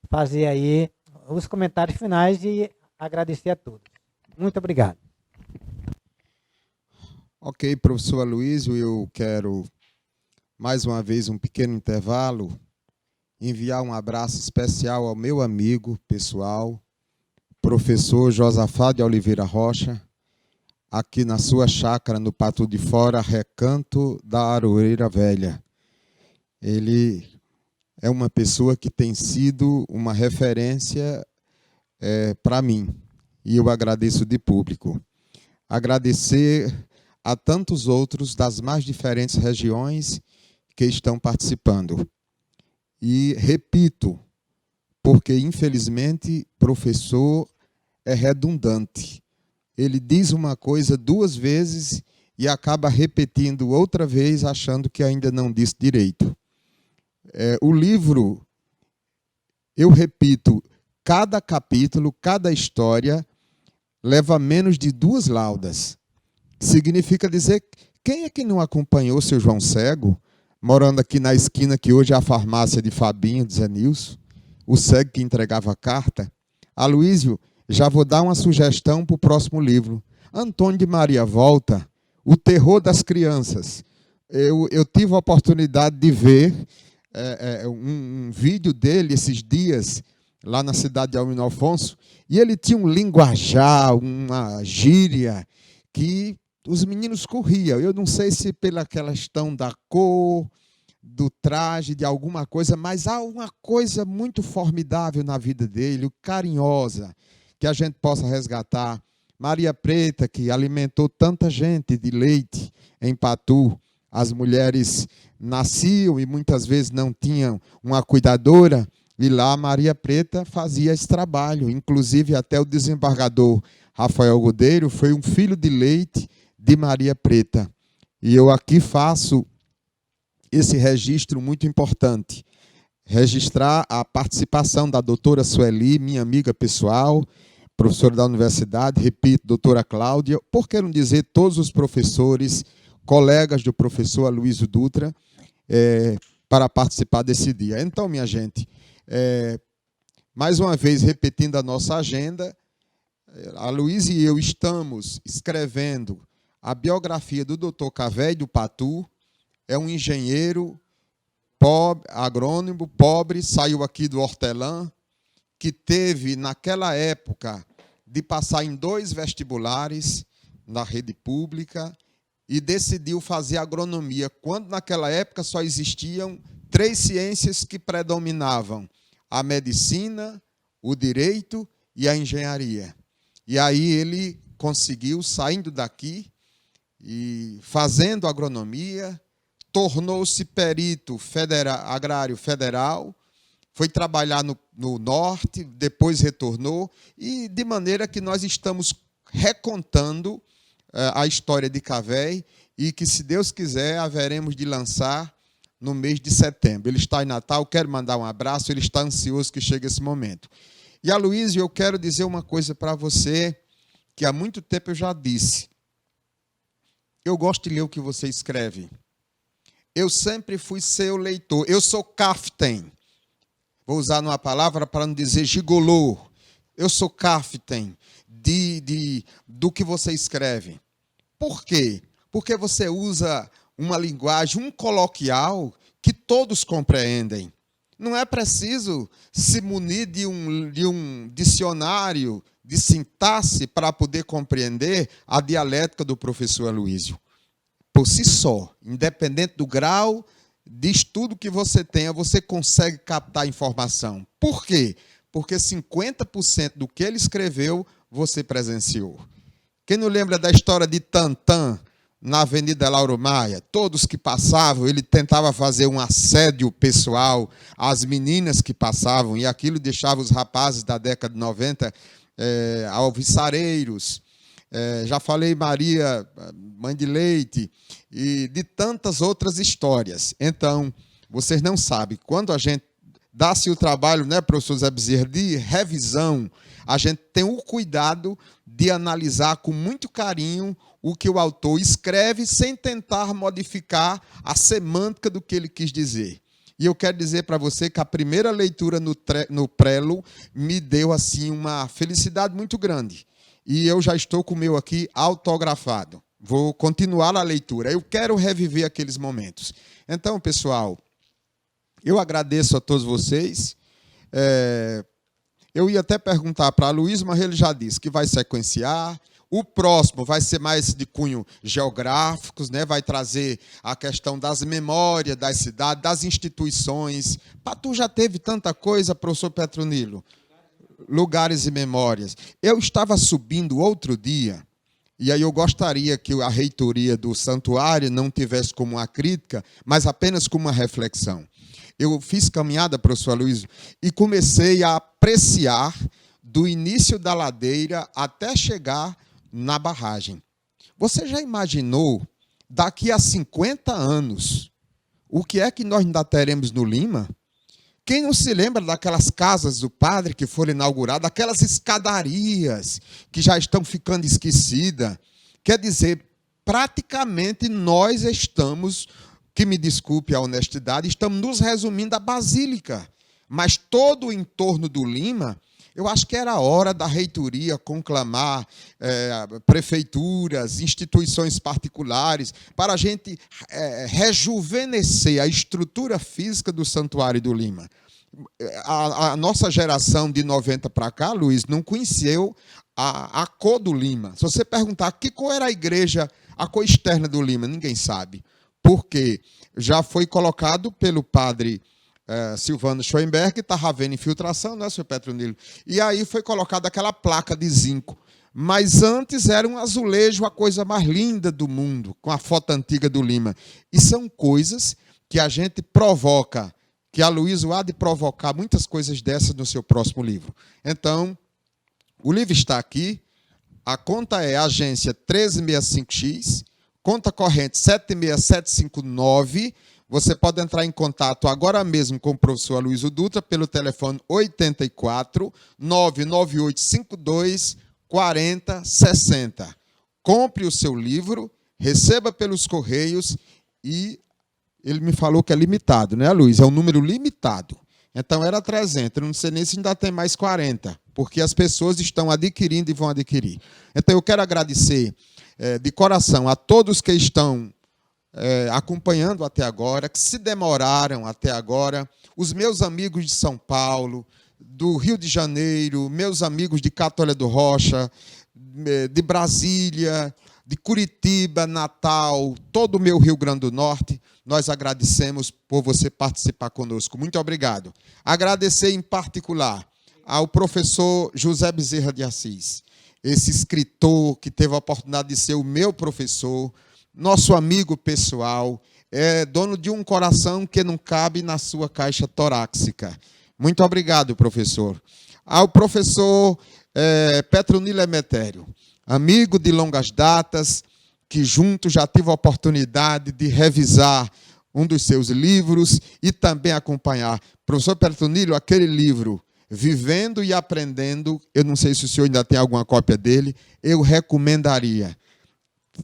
fazer aí os comentários finais e agradecer a todos. Muito obrigado. Ok, professor Aloysio, eu quero, mais uma vez, um pequeno intervalo, enviar um abraço especial ao meu amigo pessoal, professor Josafá de Oliveira Rocha, aqui na sua chácara, no Patu de Fora, Recanto da Aroeira Velha. Ele é uma pessoa que tem sido uma referência para mim, e eu agradeço de público. Agradecer a tantos outros das mais diferentes regiões que estão participando. E repito, porque infelizmente professor é redundante. Ele diz uma coisa 2 vezes e acaba repetindo outra vez, achando que ainda não disse direito. O livro, eu repito, cada capítulo, cada história, leva menos de 2 laudas. Significa dizer, quem é que não acompanhou seu João Cego, morando aqui na esquina, que hoje é a farmácia de Fabinho, de Zé Nilson, o cego que entregava a carta? Aloysio, já vou dar uma sugestão para o próximo livro. Antônio de Maria Volta, O Terror das Crianças. Eu tive a oportunidade de ver um vídeo dele esses dias, lá na cidade de Almino Afonso, e ele tinha um linguajar, uma gíria, que os meninos corriam. Eu não sei se pela questão da cor, do traje, de alguma coisa, mas há uma coisa muito formidável na vida dele, carinhosa, que a gente possa resgatar. Maria Preta, que alimentou tanta gente de leite em Patu. As mulheres nasciam e muitas vezes não tinham uma cuidadora, e lá Maria Preta fazia esse trabalho. Inclusive até o desembargador Rafael Godeiro foi um filho de leite de Maria Preta. E eu aqui faço esse registro muito importante. Registrar a participação da doutora Sueli, minha amiga pessoal, professora da universidade, repito, doutora Cláudia, por que não dizer todos os professores, colegas do professor Aloysio Dutra, para participar desse dia. Então, minha gente, mais uma vez, repetindo a nossa agenda, Aloysio e eu estamos escrevendo a biografia do Dr. Cavé do Patu. É um engenheiro pobre, agrônomo, pobre, saiu aqui do Hortelã, que teve, naquela época, de passar em 2 vestibulares na rede pública e decidiu fazer agronomia, quando naquela época só existiam 3 ciências que predominavam: a medicina, o direito e a engenharia. E aí ele conseguiu, saindo daqui e fazendo agronomia, tornou-se perito agrário federal, foi trabalhar no norte, depois retornou, e de maneira que nós estamos recontando a história de Cavé, e que, se Deus quiser, haveremos de lançar no mês de setembro. Ele está em Natal, quero mandar um abraço, ele está ansioso que chegue esse momento. E, Aloysio, eu quero dizer uma coisa para você, que há muito tempo eu já disse. Eu gosto de ler o que você escreve. Eu sempre fui seu leitor. Eu sou caftem. Vou usar uma palavra para não dizer gigolô. Eu sou caftem do que você escreve. Por quê? Porque você usa uma linguagem, um coloquial, que todos compreendem. Não é preciso se munir de um dicionário de sintaxe para poder compreender a dialética do professor Aloysio. Por si só, independente do grau de estudo que você tenha, você consegue captar informação. Por quê? Porque 50% do que ele escreveu, você presenciou? Quem não lembra da história de Tantã, na Avenida Lauro Maia? Todos que passavam, ele tentava fazer um assédio pessoal às meninas que passavam, e aquilo deixava os rapazes da década de 90 alvissareiros. Já falei Maria, mãe de leite, e de tantas outras histórias. Então, vocês não sabem, quando a gente dá-se o trabalho, né, professor Zé Bezerra, de revisão, a gente tem o cuidado de analisar com muito carinho o que o autor escreve, sem tentar modificar a semântica do que ele quis dizer. E eu quero dizer para você que a primeira leitura no prelo me deu assim uma felicidade muito grande. E eu já estou com o meu aqui autografado. Vou continuar a leitura. Eu quero reviver aqueles momentos. Então, pessoal, eu agradeço a todos vocês. Eu ia até perguntar para a Luiz, mas ele já disse que vai sequenciar. O próximo vai ser mais de cunho geográficos, né? Vai trazer a questão das memórias das cidades, das instituições. Patu já teve tanta coisa, professor Petronilo. Lugares e memórias. Eu estava subindo outro dia, e aí eu gostaria que a reitoria do santuário não tivesse como uma crítica, mas apenas como uma reflexão. Eu fiz caminhada, professor Luiz, e comecei a apreciar do início da ladeira até chegar na barragem. Você já imaginou, daqui a 50 anos, o que é que nós ainda teremos no Lima? Quem não se lembra daquelas casas do padre que foram inauguradas, aquelas escadarias que já estão ficando esquecidas? Quer dizer, praticamente nós estamos, que me desculpe a honestidade, estamos nos resumindo à Basílica. Mas todo o entorno do Lima, eu acho que era hora da reitoria conclamar prefeituras, instituições particulares, para a gente rejuvenescer a estrutura física do Santuário do Lima. A nossa geração de 90 para cá, Luiz, não conheceu a cor do Lima. Se você perguntar que cor era a igreja, a cor externa do Lima, ninguém sabe. Porque já foi colocado pelo padre Silvano Schoenberg, que estava havendo infiltração, não é, senhor Petronilo? E aí foi colocada aquela placa de zinco. Mas antes era um azulejo, a coisa mais linda do mundo, com a foto antiga do Lima. E são coisas que a gente provoca, que a Luísa há de provocar muitas coisas dessas no seu próximo livro. Então, o livro está aqui, a conta é agência 1365X, conta corrente 76759. Você pode entrar em contato agora mesmo com o professor Aloysio Dutra pelo telefone 84 99852 4060. Compre o seu livro, receba pelos correios e ele me falou que é limitado, né, Luiz? É um número limitado. Então era 300, eu não sei nem se ainda tem mais 40, porque as pessoas estão adquirindo e vão adquirir. Então eu quero agradecer de coração a todos que estão acompanhando até agora, que se demoraram até agora, os meus amigos de São Paulo, do Rio de Janeiro, meus amigos de Catolé do Rocha, de Brasília, de Curitiba, Natal, todo o meu Rio Grande do Norte, nós agradecemos por você participar conosco. Muito obrigado. Agradecer em particular ao professor José Bezerra de Assis, esse escritor que teve a oportunidade de ser o meu professor, nosso amigo pessoal, é dono de um coração que não cabe na sua caixa torácica. Muito obrigado, professor. Ao professor Petronilo Emetério, amigo de longas datas, que junto já tive a oportunidade de revisar um dos seus livros e também acompanhar. Professor Petronilo, aquele livro, Vivendo e Aprendendo, eu não sei se o senhor ainda tem alguma cópia dele, eu recomendaria.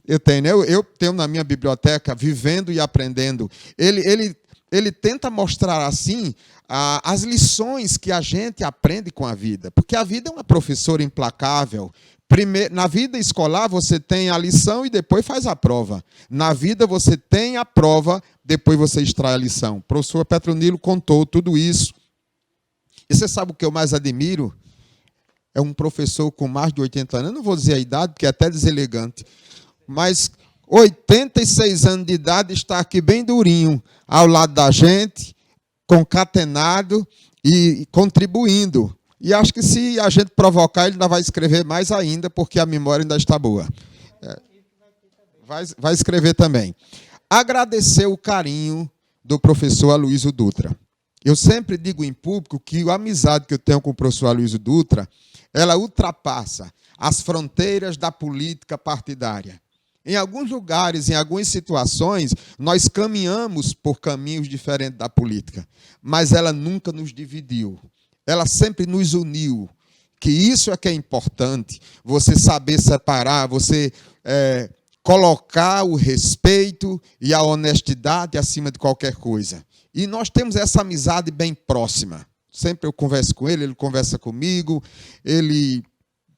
Eu tenho na minha biblioteca Vivendo e Aprendendo. Ele tenta mostrar assim as lições que a gente aprende com a vida, porque a vida é uma professora implacável. Na vida escolar você tem a lição e depois faz a prova. Na vida você tem a prova, depois você extrai a lição. O professor Petronilo contou tudo isso. E você sabe o que eu mais admiro? É um professor com mais de 80 anos, eu não vou dizer a idade, porque é até deselegante, mas 86 anos de idade está aqui bem durinho, ao lado da gente, concatenado e contribuindo. E acho que se a gente provocar, ele ainda vai escrever mais ainda, porque a memória ainda está boa. Vai escrever também. Agradecer o carinho do professor Aloysio Dutra. Eu sempre digo em público que a amizade que eu tenho com o professor Aloysio Dutra, ela ultrapassa as fronteiras da política partidária. Em alguns lugares, em algumas situações, nós caminhamos por caminhos diferentes da política, mas ela nunca nos dividiu. Ela sempre nos uniu, que isso é que é importante, você saber separar, você colocar o respeito e a honestidade acima de qualquer coisa. E nós temos essa amizade bem próxima. Sempre eu converso com ele conversa comigo, ele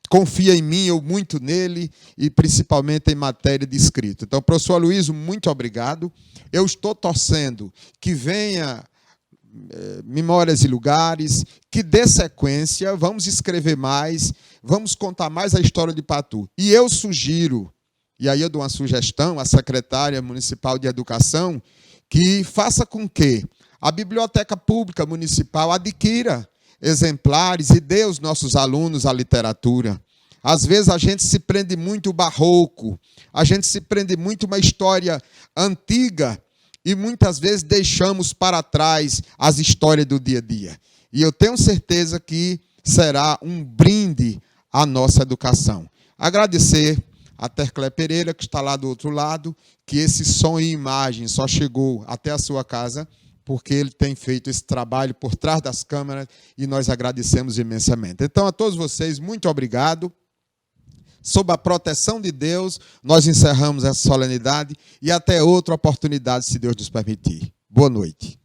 confia em mim, eu muito nele, e principalmente em matéria de escrita. Então, professor Aloysio, muito obrigado. Eu estou torcendo que venha Memórias e Lugares, que dê sequência, vamos escrever mais, vamos contar mais a história de Patu. E eu sugiro, e aí eu dou uma sugestão à secretária municipal de Educação, que faça com que a Biblioteca Pública Municipal adquira exemplares e dê aos nossos alunos a literatura. Às vezes a gente se prende muito ao barroco, a gente se prende muito a uma história antiga e muitas vezes deixamos para trás as histórias do dia a dia. E eu tenho certeza que será um brinde à nossa educação. Agradecer a Terclé Pereira, que está lá do outro lado, que esse som e imagem só chegou até a sua casa, porque ele tem feito esse trabalho por trás das câmeras e nós agradecemos imensamente. Então, a todos vocês, muito obrigado. Sob a proteção de Deus, nós encerramos essa solenidade e até outra oportunidade, se Deus nos permitir. Boa noite.